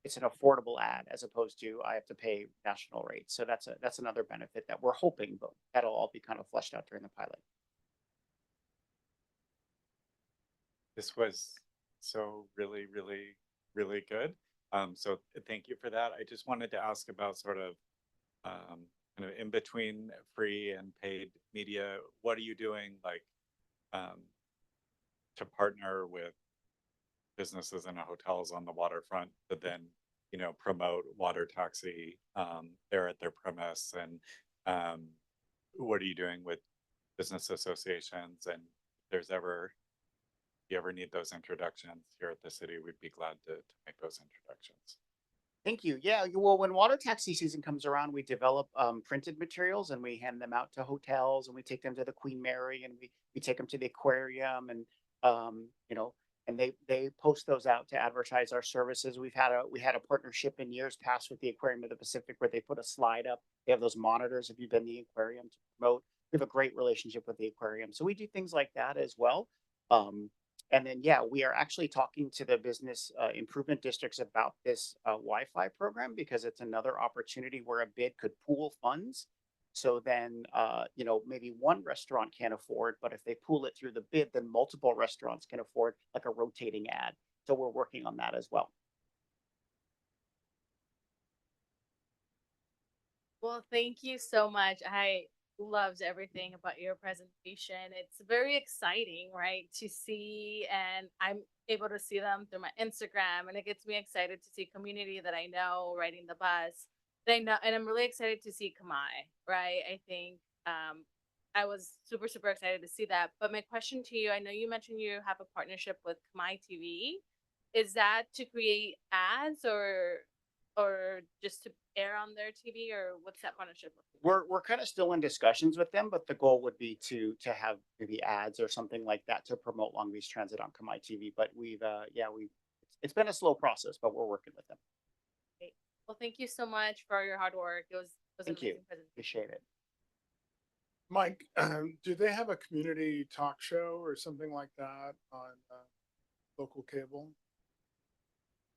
it's an affordable ad as opposed to I have to pay national rates. So that's another benefit that we're hoping, but that'll all be kind of fleshed out during the pilot. This was so really, really, really good. So thank you for that. I just wanted to ask about sort of kind of in between free and paid media. What are you doing like to partner with businesses and hotels on the waterfront to then, promote water taxi there at their premise? And what are you doing with business associations? And if you ever need those introductions here at the city, we'd be glad to make those introductions. Thank you. Yeah, well, when water taxi season comes around, we develop printed materials and we hand them out to hotels and we take them to the Queen Mary and we take them to the aquarium and and they post those out to advertise our services. We had a partnership in years past with the Aquarium of the Pacific where they put a slide up. They have those monitors if you've been to the aquarium to promote. We have a great relationship with the aquarium, so we do things like that as well. And then, we are actually talking to the business improvement districts about this Wi-Fi program because it's another opportunity where a bid could pool funds. So then, maybe one restaurant can't afford, but if they pool it through the bid, then multiple restaurants can afford like a rotating ad. So we're working on that as well. Well, thank you so much. I loved everything about your presentation. It's very exciting, right, to see, and I'm able to see them through my Instagram, and it gets me excited to see community that I know riding the bus. That I know, and I'm really excited to see Kamai, right? I think I was super, super excited to see that. But my question to you, I know you mentioned you have a partnership with Kamai TV. Is that to create ads or just to air on their TV, or what's that partnership look like? We're kind of still in discussions with them, but the goal would be to have maybe ads or something like that to promote Long Beach Transit on Kamai TV. But it's been a slow process, but we're working with them. Great. Well, thank you so much for your hard work. It was an Thank you. amazing presentation. Appreciate it. Mike, do they have a community talk show or something like that on local cable?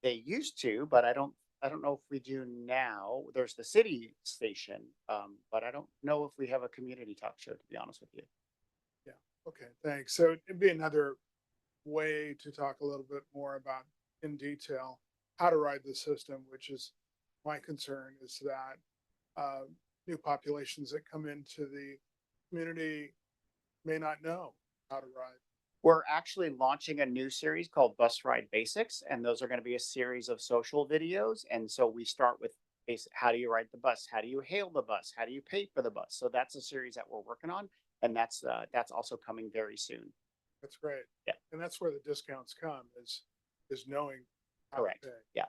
They used to, but I don't know if we do now. There's the city station, but I don't know if we have a community talk show, to be honest with you. Yeah. Okay. Thanks. So it'd be another way to talk a little bit more about in detail how to ride the system, which is my concern is that new populations that come into the community may not know how to ride. We're actually launching a new series called Bus Ride Basics, and those are going to be a series of social videos. And so we start with basic, how do you ride the bus? How do you hail the bus? How do you pay for the bus? So that's a series that we're working on, and that's also coming very soon. That's great. Yeah. And that's where the discounts come is knowing how Correct. to pay. Yeah.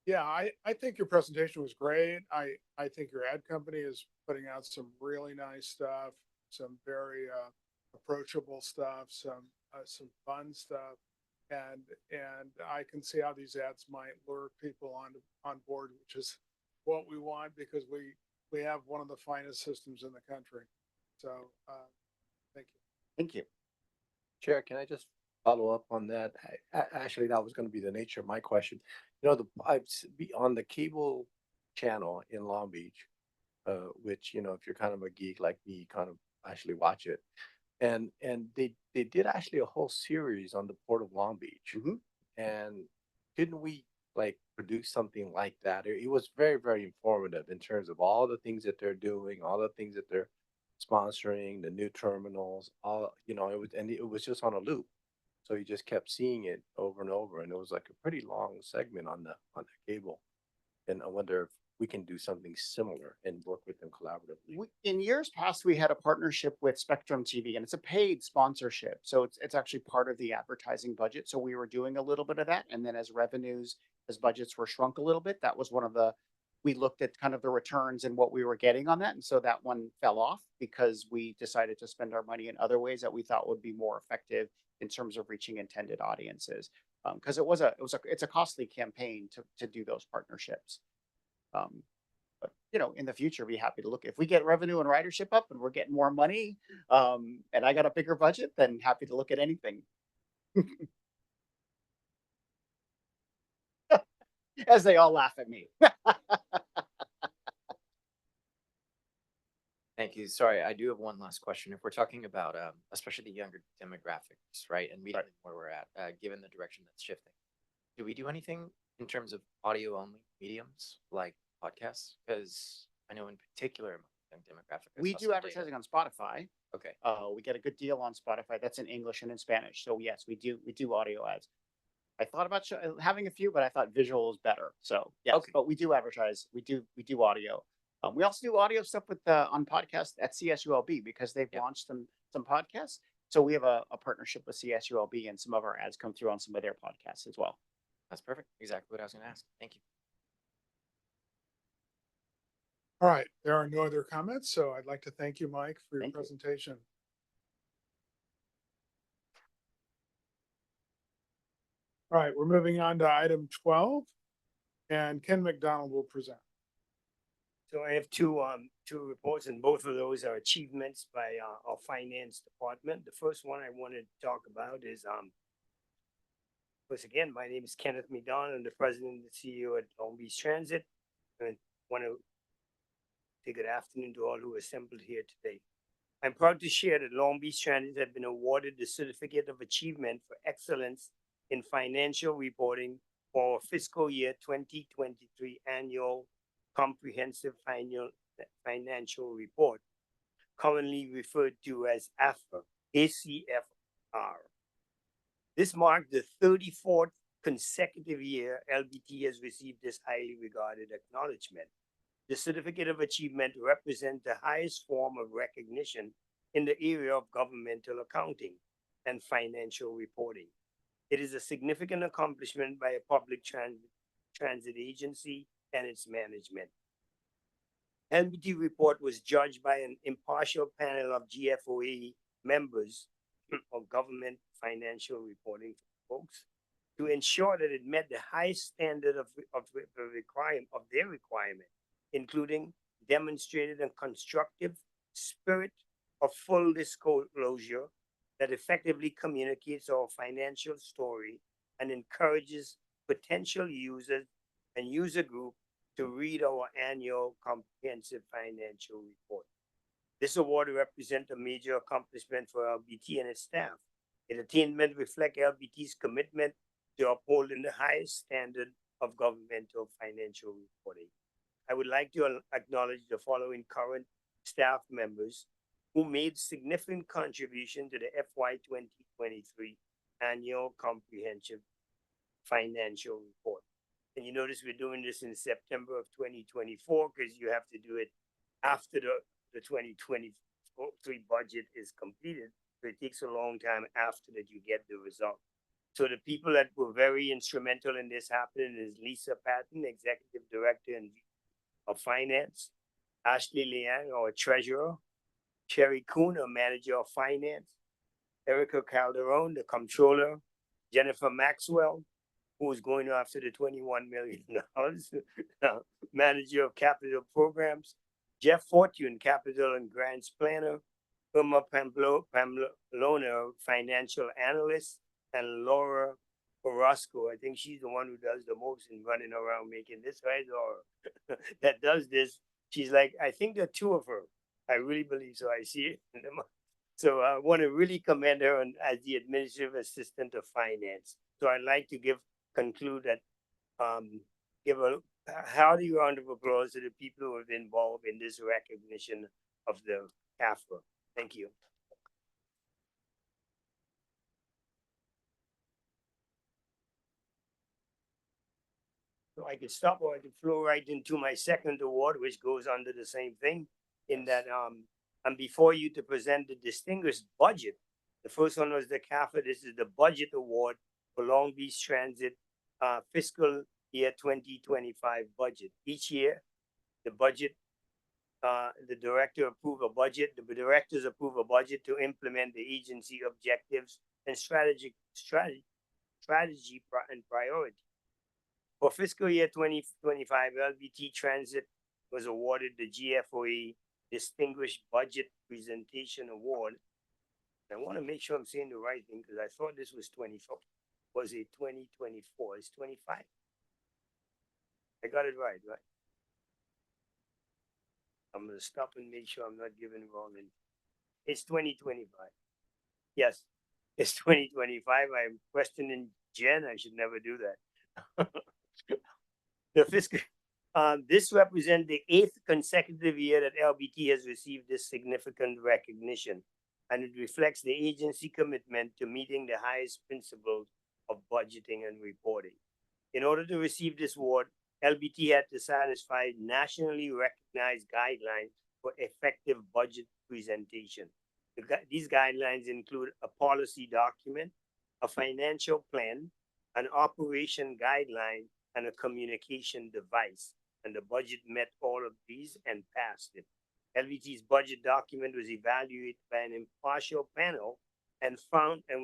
Yeah, I think your presentation was great. I think your ad company is putting out some really nice stuff, some very approachable stuff, some fun stuff, and I can see how these ads might lure people on board, which is what we want because we have one of the finest systems in the country. So thank you. Thank you. Chair, can I just follow up on that? Actually, that was going to be the nature of my question. You know, on the cable channel in Long Beach, which, you know, if you're kind of a geek like me, you kind of actually watch it. And they did actually a whole series on the Port of Long Beach. And couldn't we like produce something like that? It was very, very informative in terms of all the things that they're doing, all the things that they're sponsoring, the new terminals, all, you know, it was just on a loop. So you just kept seeing it over and over, and it was like a pretty long segment on the cable. And I wonder if we can do something similar and work with them collaboratively. In years past, we had a partnership with Spectrum TV, and it's a paid sponsorship. So it's actually part of the advertising budget. So we were doing a little bit of that. And then as budgets were shrunk a little bit, that was we looked at kind of the returns and what we were getting on that. And so that one fell off because we decided to spend our money in other ways that we thought would be more effective in terms of reaching intended audiences. Because it's a costly campaign to do those partnerships. But you know, in the future, be happy to look if we get revenue and ridership up and we're getting more money, and I got a bigger budget, then happy to look at anything. As they all laugh at me. Thank you. Sorry, I do have one last question. If we're talking about, especially the younger demographics, right, and meeting them where we're at, given the direction that's shifting, do we do anything in terms of audio only mediums like podcasts? Because I know in particular young demographic, We do advertising on Spotify. Okay. We get a good deal on Spotify. That's in English and in Spanish. So yes, we do audio ads. I thought about having a few, but I thought visual is better. So yes, but we do advertise. We do audio. We also do audio stuff with on podcasts at CSULB because they've launched some podcasts. So we have a partnership with CSULB, and some of our ads come through on some of their podcasts as well. That's perfect. Exactly what I was going to ask. Thank you. All right, there are no other comments, so I'd like to thank you, Mike, for your presentation. All right, we're moving on to item 12, and Ken McDonald will present. So I have two reports, and both of those are achievements by our finance department. The first one I wanted to talk about is once again, my name is Kenneth McDonald. I'm the president and CEO at Long Beach Transit, and I want to say good afternoon to all who assembled here today. I'm proud to share that Long Beach Transit has been awarded the Certificate of Achievement for Excellence in Financial Reporting for our fiscal year 2023 annual comprehensive financial report, commonly referred to as ACFR. This marked the 34th consecutive year LBT has received this highly regarded acknowledgement. The Certificate of Achievement represents the highest form of recognition in the area of governmental accounting and financial reporting. It is a significant accomplishment by a public transit agency and its management. LBT report was judged by an impartial panel of GFOA members of government financial reporting folks to ensure that it met the highest standard of their requirement, including demonstrated a constructive spirit of full disclosure that effectively communicates our financial story and encourages potential users and user group to read our annual comprehensive financial report. This award represents a major accomplishment for LBT and its staff. Its attainment reflects LBT's commitment to upholding the highest standard of governmental financial reporting. I would like to acknowledge the following current staff members who made significant contribution to the FY 2023 annual comprehensive financial report. And you notice we're doing this in September of 2024 because you have to do it after the 2023 budget is completed. So it takes a long time after that you get the result. So the people that were very instrumental in this happening is Lisa Patton, Executive Director and of Finance, Ashley Liang, our Treasurer, Sherry Kuhn, our Manager of Finance, Erica Calderon, the Comptroller, Jennifer Maxwell, who is going after the $21 million, Manager of Capital Programs, Jeff Fortune, Capital and Grants Planner, Irma Pamplona, Financial Analyst, and Laura Orozco. I think she's the one who does the most in running around making this, right, Laura? That does this. She's like, I think there are two of her. I really believe so. I see it. So I want to really commend her as the Administrative Assistant of Finance. So I'd like to conclude that, give a hearty round of applause to the people who have been involved in this recognition of the CAFRA. Thank you. So I could stop or I could flow right into my second award, which goes under the same thing, in that I'm before you to present the distinguished budget. The first one was the CAFRA. This is the budget award for Long Beach Transit fiscal year 2025 budget. Each year, the budget, the director approve a budget. The directors approve a budget to implement the agency objectives and strategy and priority. For fiscal year 2025, LBT Transit was awarded the GFOA Distinguished Budget Presentation Award. I want to make sure I'm saying the right thing because I thought this was 24. Was it 2024? It's 25. I got it right? I'm going to stop and make sure I'm not giving wrong. It's 2025. Yes, it's 2025. I'm questioning Jen. I should never do that. The fiscal, this represents the 8th consecutive year that LBT has received this significant recognition, and it reflects the agency commitment to meeting the highest principles of budgeting and reporting. In order to receive this award, LBT had to satisfy nationally recognized guidelines for effective budget presentation. These guidelines include a policy document, a financial plan, an operation guideline, and a communication device. And the budget met all of these and passed it. LBT's budget document was evaluated by an impartial panel and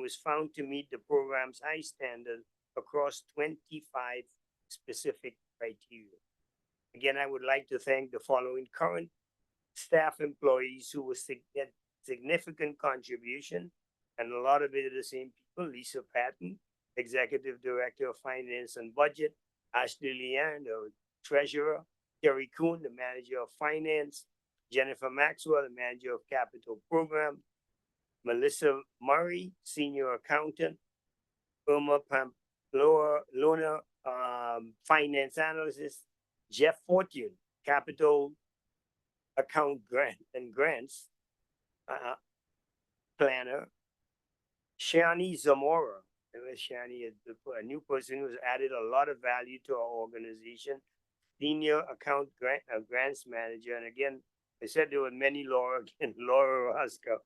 was found to meet the program's high standard across 25 specific criteria. Again, I would like to thank the following current staff employees who was significant contribution, and a lot of it are the same people. Lisa Patton, Executive Director of Finance and Budget, Ashley Liang, the Treasurer, Terry Kuhn, the Manager of Finance, Jennifer Maxwell, the Manager of Capital Program, Melissa Murray, Senior Accountant, Irma Pamplona, Finance Analyst, Jeff Fortune, Capital Account Grants Planner, Shani Zamora. Shani is a new person who's added a lot of value to our organization, Senior Account Grants Manager. And again, I said there were many Laura Orozco,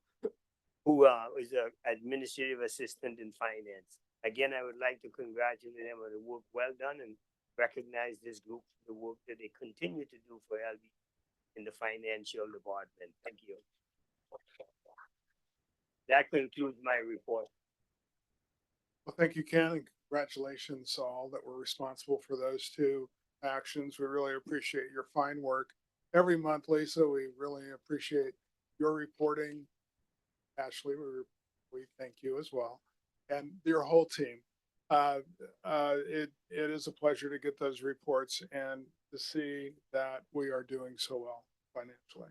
who is an Administrative Assistant in Finance. Again, I would like to congratulate them on the work well done and recognize this group for the work that they continue to do for LB in the financial department. Thank you. That concludes my report. Well, thank you, Ken, and congratulations to all that were responsible for those two actions. We really appreciate your fine work every month, Lisa. We really appreciate your reporting. Ashley, we thank you as well, and your whole team. It is a pleasure to get those reports and to see that we are doing so well financially.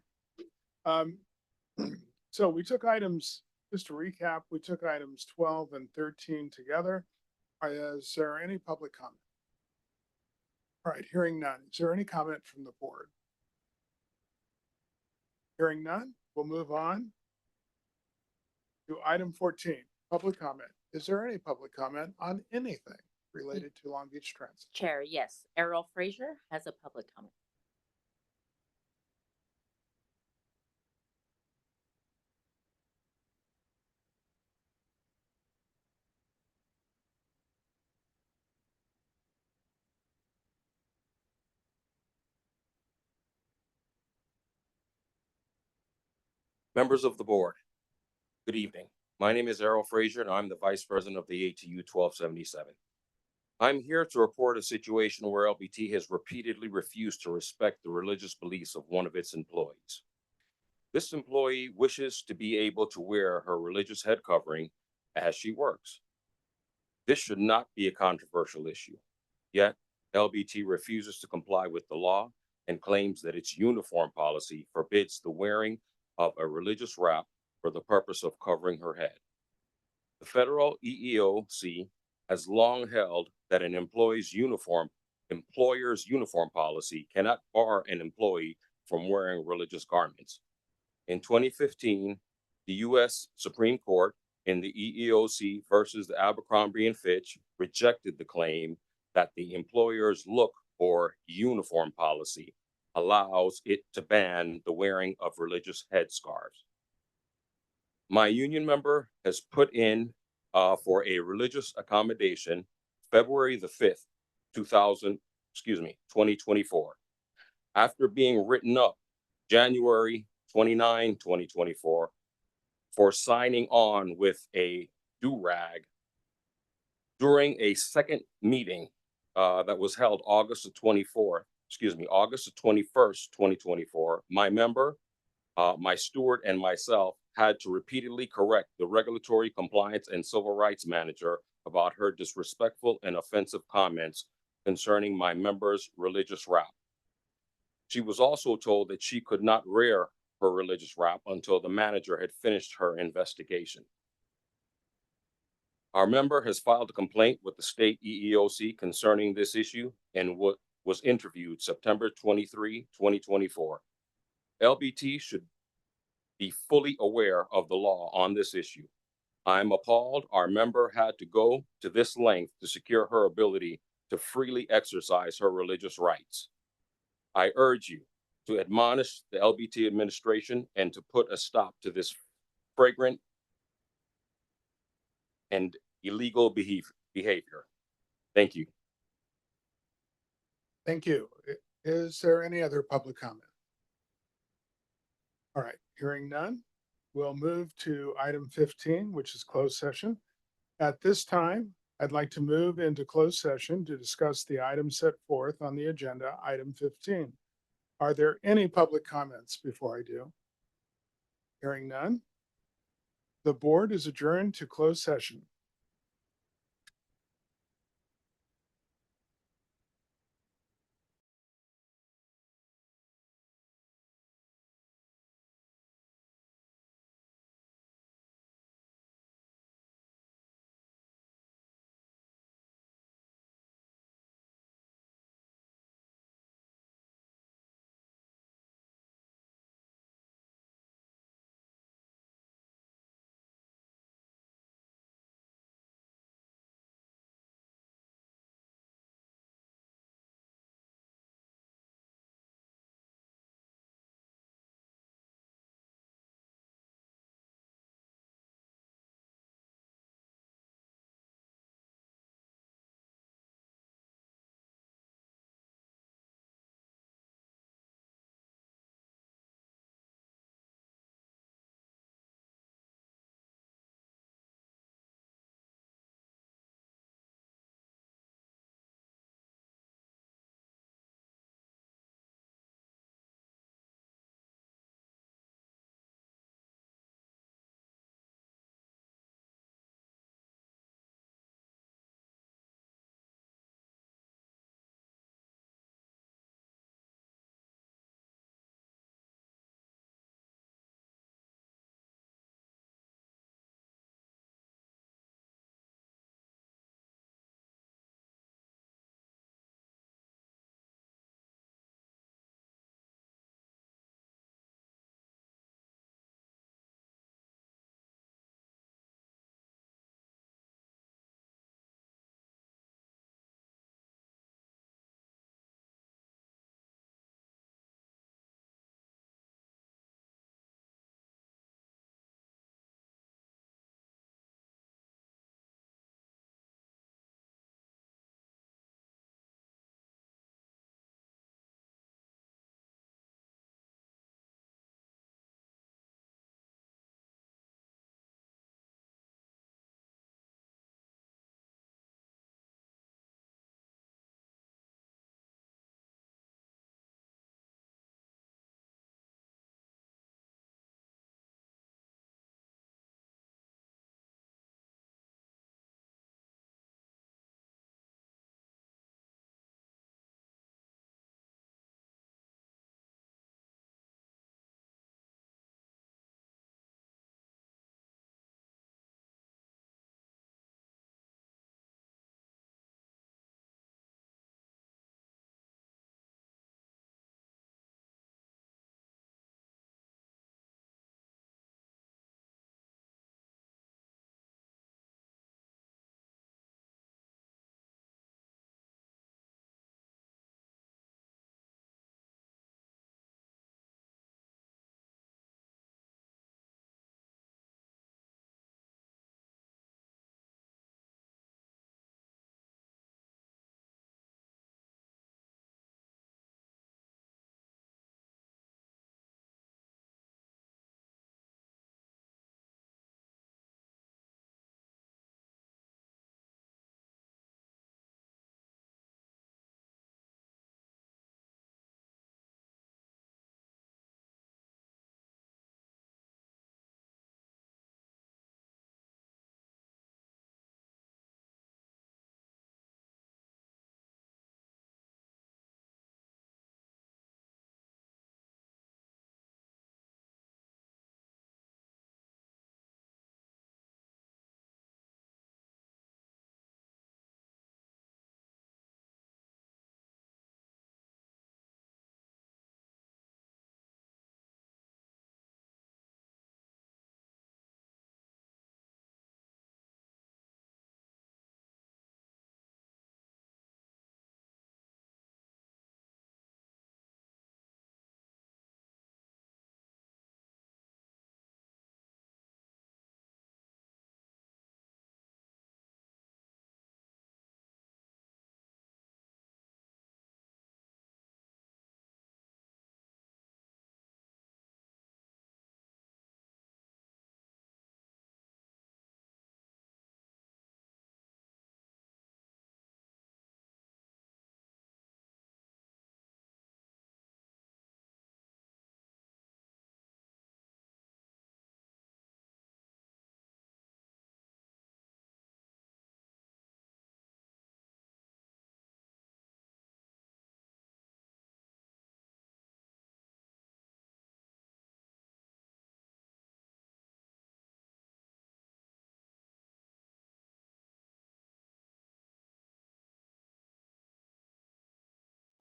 So we took items, just to recap, we took items 12 and 13 together. Is there any public comment? All right, hearing none. Is there any comment from the board? Hearing none, we'll move on to item 14, public comment. Is there any public comment on anything related to Long Beach Transit? Chair, yes. Errol Fraser has a public comment. Members of the board, good evening. My name is Errol Fraser and I'm the Vice President of the ATU 1277. I'm here to report a situation where LBT has repeatedly refused to respect the religious beliefs of one of its employees. This employee wishes to be able to wear her religious head covering as she works. This should not be a controversial issue. Yet, LBT refuses to comply with the law and claims that its uniform policy forbids the wearing of a religious wrap for the purpose of covering her head. The federal EEOC has long held that an employer's uniform policy cannot bar an employee from wearing religious garments. In 2015, the U.S. Supreme Court in the EEOC versus the Abercrombie and Fitch rejected the claim that the employer's look or uniform policy allows it to ban the wearing of religious headscarves. My union member has put in for a religious accommodation February the 5th, 2024. After being written up January 29, 2024, for signing on with a do-rag during a second meeting that was held August the 21st, 2024, my member, my steward, and myself had to repeatedly correct the regulatory compliance and civil rights manager about her disrespectful and offensive comments concerning my member's religious wrap. She was also told that she could not wear her religious wrap until the manager had finished her investigation. Our member has filed a complaint with the state EEOC concerning this issue and was interviewed September 23, 2024. LBT should be fully aware of the law on this issue. I'm appalled our member had to go to this length to secure her ability to freely exercise her religious rights. I urge you to admonish the LBT administration and to put a stop to this flagrant and illegal behavior. Thank you. Thank you. Is there any other public comment? All right, hearing none, we'll move to item 15, which is closed session. At this time, I'd like to move into closed session to discuss the item set forth on the agenda, item 15. Are there any public comments before I do? Hearing none, the board is adjourned to closed session.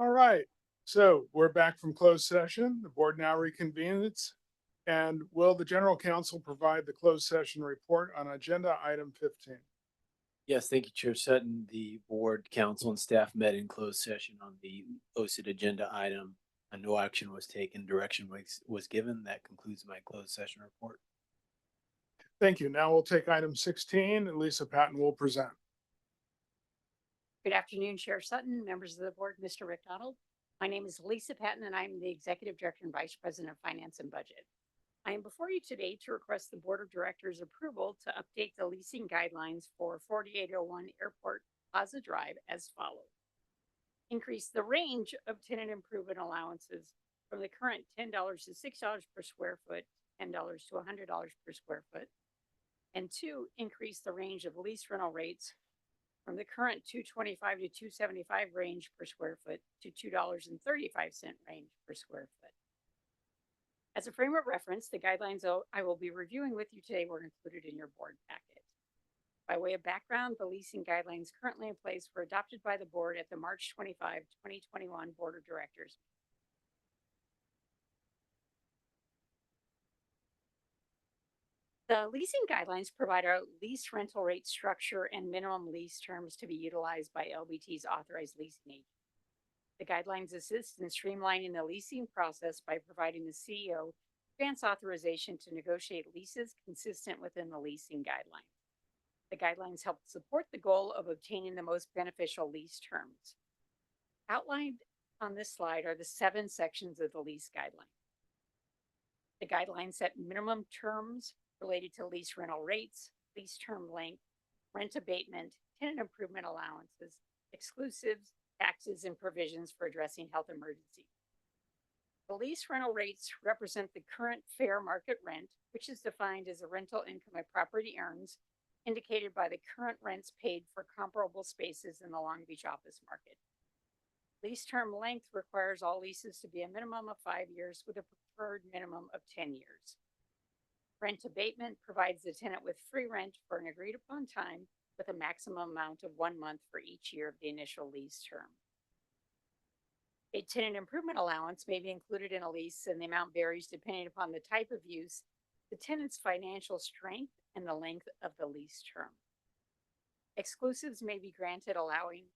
All right, so we're back from closed session. The board now reconvenes. And will the general counsel provide the closed session report on agenda item 15? Yes, thank you, Chair Sutton. The board, council, and staff met in closed session on the posted agenda item. And no action was taken, direction was given. That concludes my closed session report. Thank you. Now we'll take item 16 and Lisa Patton will present. Good afternoon, Chair Sutton, members of the board, Mr. McDonald. My name is Lisa Patton and I'm the Executive Director and Vice President of Finance and Budget. I am before you today to request the Board of Directors approval to update the leasing guidelines for 4801 Airport Plaza Drive as follows. Increase the range of tenant improvement allowances from the current $10 to $6 per square foot, $10 to $100 per square foot. And 2, increase the range of lease rental rates from the current $2.25 to $2.75 range per square foot to $2.35 range per square foot. As a frame of reference, the guidelines I will be reviewing with you today were included in your board packet. By way of background, the leasing guidelines currently in place were adopted by the board at the March 25, 2021 Board of Directors. The leasing guidelines provide a lease rental rate structure and minimum lease terms to be utilized by LBT's authorized leasing agent. The guidelines assist in streamlining the leasing process by providing the CEO advance authorization to negotiate leases consistent within the leasing guidelines. The guidelines help support the goal of obtaining the most beneficial lease terms. Outlined on this slide are the 7 sections of the lease guideline. The guidelines set minimum terms related to lease rental rates, lease term length, rent abatement, tenant improvement allowances, exclusives, taxes, and provisions for addressing health emergencies. The lease rental rates represent the current fair market rent, which is defined as the rental income a property earns, indicated by the current rents paid for comparable spaces in the Long Beach office market. Lease term length requires all leases to be a minimum of 5 years with a preferred minimum of 10 years. Rent abatement provides the tenant with free rent for an agreed upon time with a maximum amount of 1 month for each year of the initial lease term. A tenant improvement allowance may be included in a lease, and the amount varies depending upon the type of use, the tenant's financial strength, and the length of the lease term. Exclusives may be granted, allowing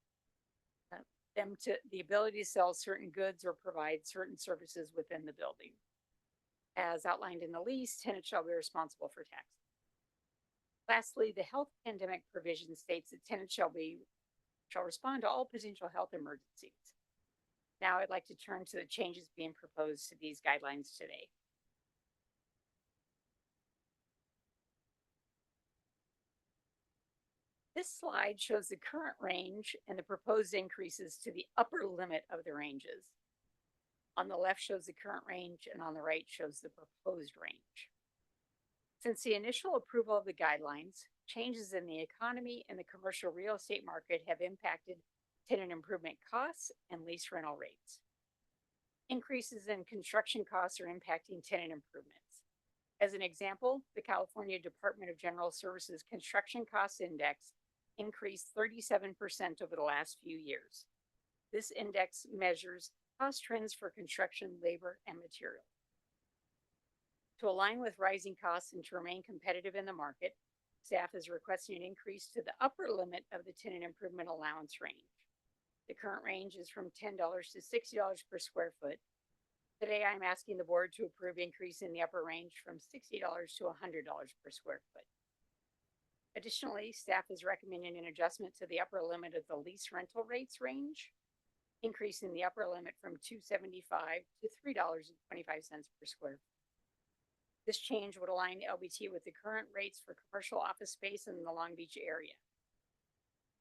them the ability to sell certain goods or provide certain services within the building. As outlined in the lease, tenants shall be responsible for taxes. Lastly, the health pandemic provision states that tenants shall respond to all potential health emergencies. Now I'd like to turn to the changes being proposed to these guidelines today. This slide shows the current range and the proposed increases to the upper limit of the ranges. On the left shows the current range, and on the right shows the proposed range. Since the initial approval of the guidelines, changes in the economy and the commercial real estate market have impacted tenant improvement costs and lease rental rates. Increases in construction costs are impacting tenant improvements. As an example, the California Department of General Services Construction Cost Index increased 37% over the last few years. This index measures cost trends for construction, labor, and material. To align with rising costs and to remain competitive in the market, staff is requesting an increase to the upper limit of the tenant improvement allowance range. The current range is from $10 to $60 per square foot. Today, I'm asking the board to approve increase in the upper range from $60 to $100 per square foot. Additionally, staff is recommending an adjustment to the upper limit of the lease rental rates range, increasing the upper limit from $2.75 to $3.25 per square foot. This change would align LBT with the current rates for commercial office space in the Long Beach area.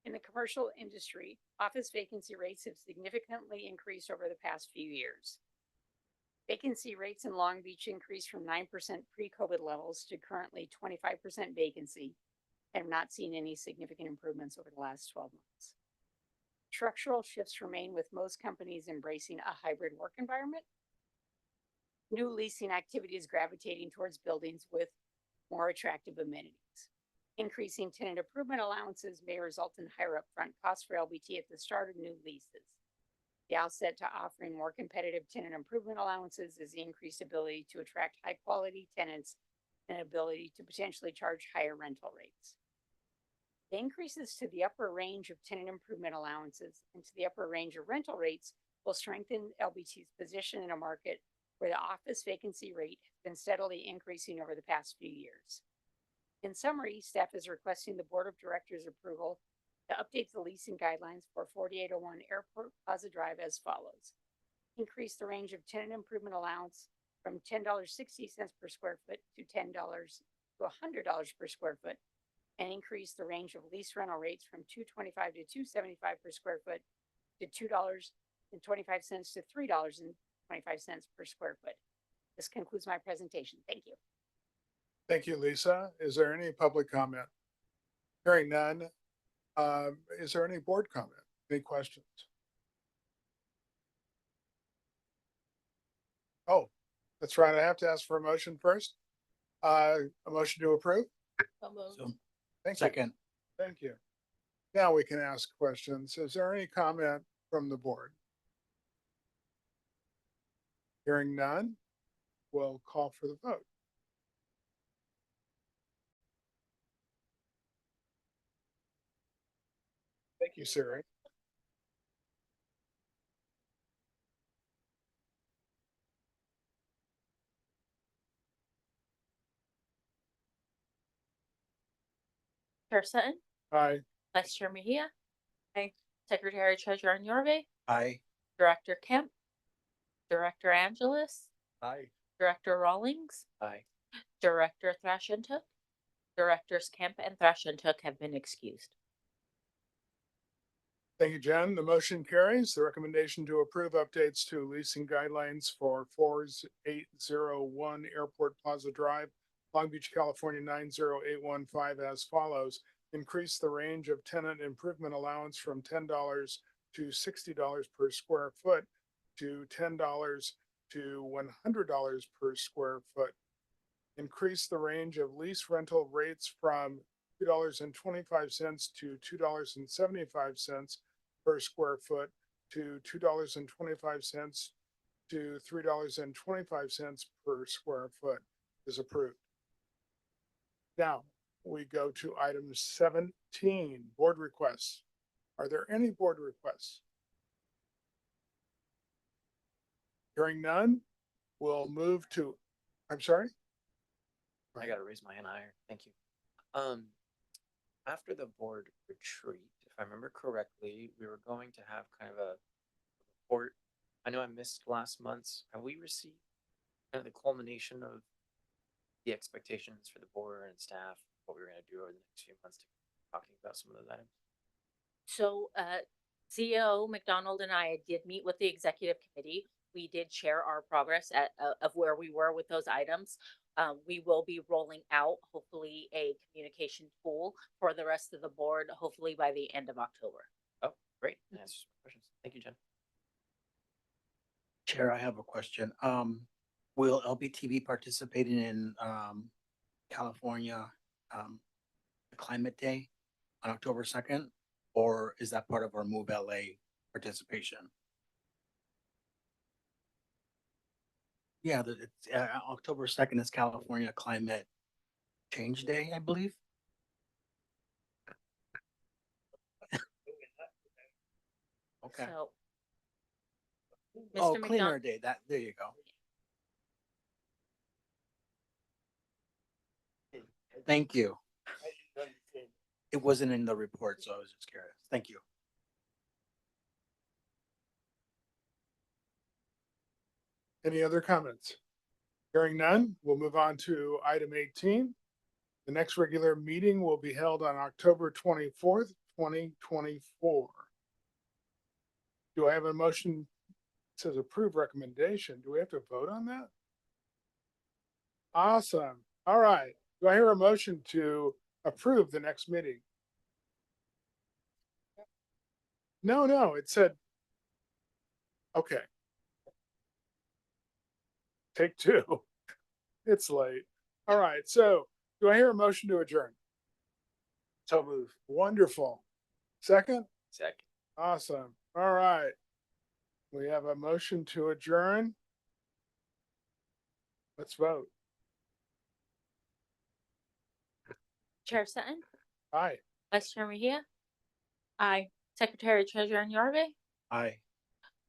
In the commercial industry, office vacancy rates have significantly increased over the past few years. Vacancy rates in Long Beach increased from 9% pre-COVID levels to currently 25% vacancy, and have not seen any significant improvements over the last 12 months. Structural shifts remain, with most companies embracing a hybrid work environment. New leasing activity is gravitating towards buildings with more attractive amenities. Increasing tenant improvement allowances may result in higher upfront costs for LBT at the start of new leases. The outset to offering more competitive tenant improvement allowances is the increased ability to attract high quality tenants and ability to potentially charge higher rental rates. The increases to the upper range of tenant improvement allowances and to the upper range of rental rates will strengthen LBT's position in a market where the office vacancy rate has been steadily increasing over the past few years. In summary, staff is requesting the Board of Directors approval to update the leasing guidelines for 4801 Airport Plaza Drive as follows. Increase the range of tenant improvement allowance from $10.60 per square foot to $10 to $100 per square foot, and increase the range of lease rental rates from $2.25 to $2.75 per square foot to $2.25 to $3.25 per square foot. This concludes my presentation. Thank you. Thank you, Lisa. Is there any public comment? Hearing none. Is there any board comment? Any questions? Oh, that's right. I have to ask for a motion first. A motion to approve? So, Thank you. second. Thank you. Now we can ask questions. Is there any comment from the board? Hearing none, we'll call for the vote. Thank you, Siri. Chair Sutton, Aye. Vice Chair Mejia. Aye. Secretary Treasurer Nyorbe, Aye. Director Kemp, Director Angeles, Aye. Director Rawlings, Aye. Director Thrashentuk. Directors Kemp and Thrashentuk have been excused. Thank you, Jen. The motion carries. The recommendation to approve updates to leasing guidelines for 4801 Airport Plaza Drive, Long Beach, California 90815 as follows. Increase the range of tenant improvement allowance from $10 to $60 per square foot to $10 to $100 per square foot. Increase the range of lease rental rates from $2.25 to $2.75 per square foot to $2.25 to $3.25 per square foot is approved. Now we go to item 17, board requests. Are there any board requests? Hearing none, we'll move to, I'm sorry? I gotta raise my hand higher. Thank you. After the board retreat, if I remember correctly, we were going to have kind of a report. I know I missed last month's. Have we received kind of the culmination of the expectations for the board and staff, what we were gonna do over the next few months to talking about some of those items? So, CEO McDonald and I did meet with the executive committee. We did share our progress of where we were with those items. We will be rolling out hopefully a communication tool for the rest of the board, hopefully by the end of October. Oh, great. That's questions. Thank you, Jen. Chair, I have a question. Will LBT be participating in California Climate Day on October 2nd? Or is that part of our Move LA participation? Yeah, it's October 2nd is California Climate Change Day, I believe. Okay. So, Oh, Mr. Cleaner McDonald, Day, there you go. Thank you. It wasn't in the report, so I was just curious. Thank you. Any other comments? Hearing none, we'll move on to item 18. The next regular meeting will be held on October 24th, 2024. Do I have a motion? It says approve recommendation. Do we have to vote on that? Awesome. All right. Do I hear a motion to approve the next meeting? No, it said, okay. Take two. It's late. All right. So do I hear a motion to adjourn? So move. Wonderful. Second? Second. Awesome. All right. We have a motion to adjourn. Let's vote. Chair Sutton, Aye. Vice Chair Mejia, Aye. Secretary Treasurer Nyorbe, Aye.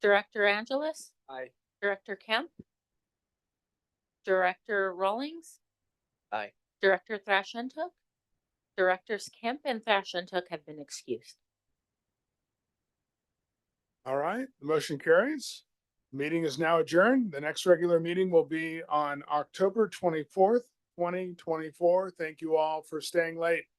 Director Angeles, Aye. Director Kemp, Director Rawlings, Aye. Director Thrashentuk, Directors Kemp and Thrashentuk have been excused. All right, the motion carries. Meeting is now adjourned. The next regular meeting will be on October 24th, 2024. Thank you all for staying late.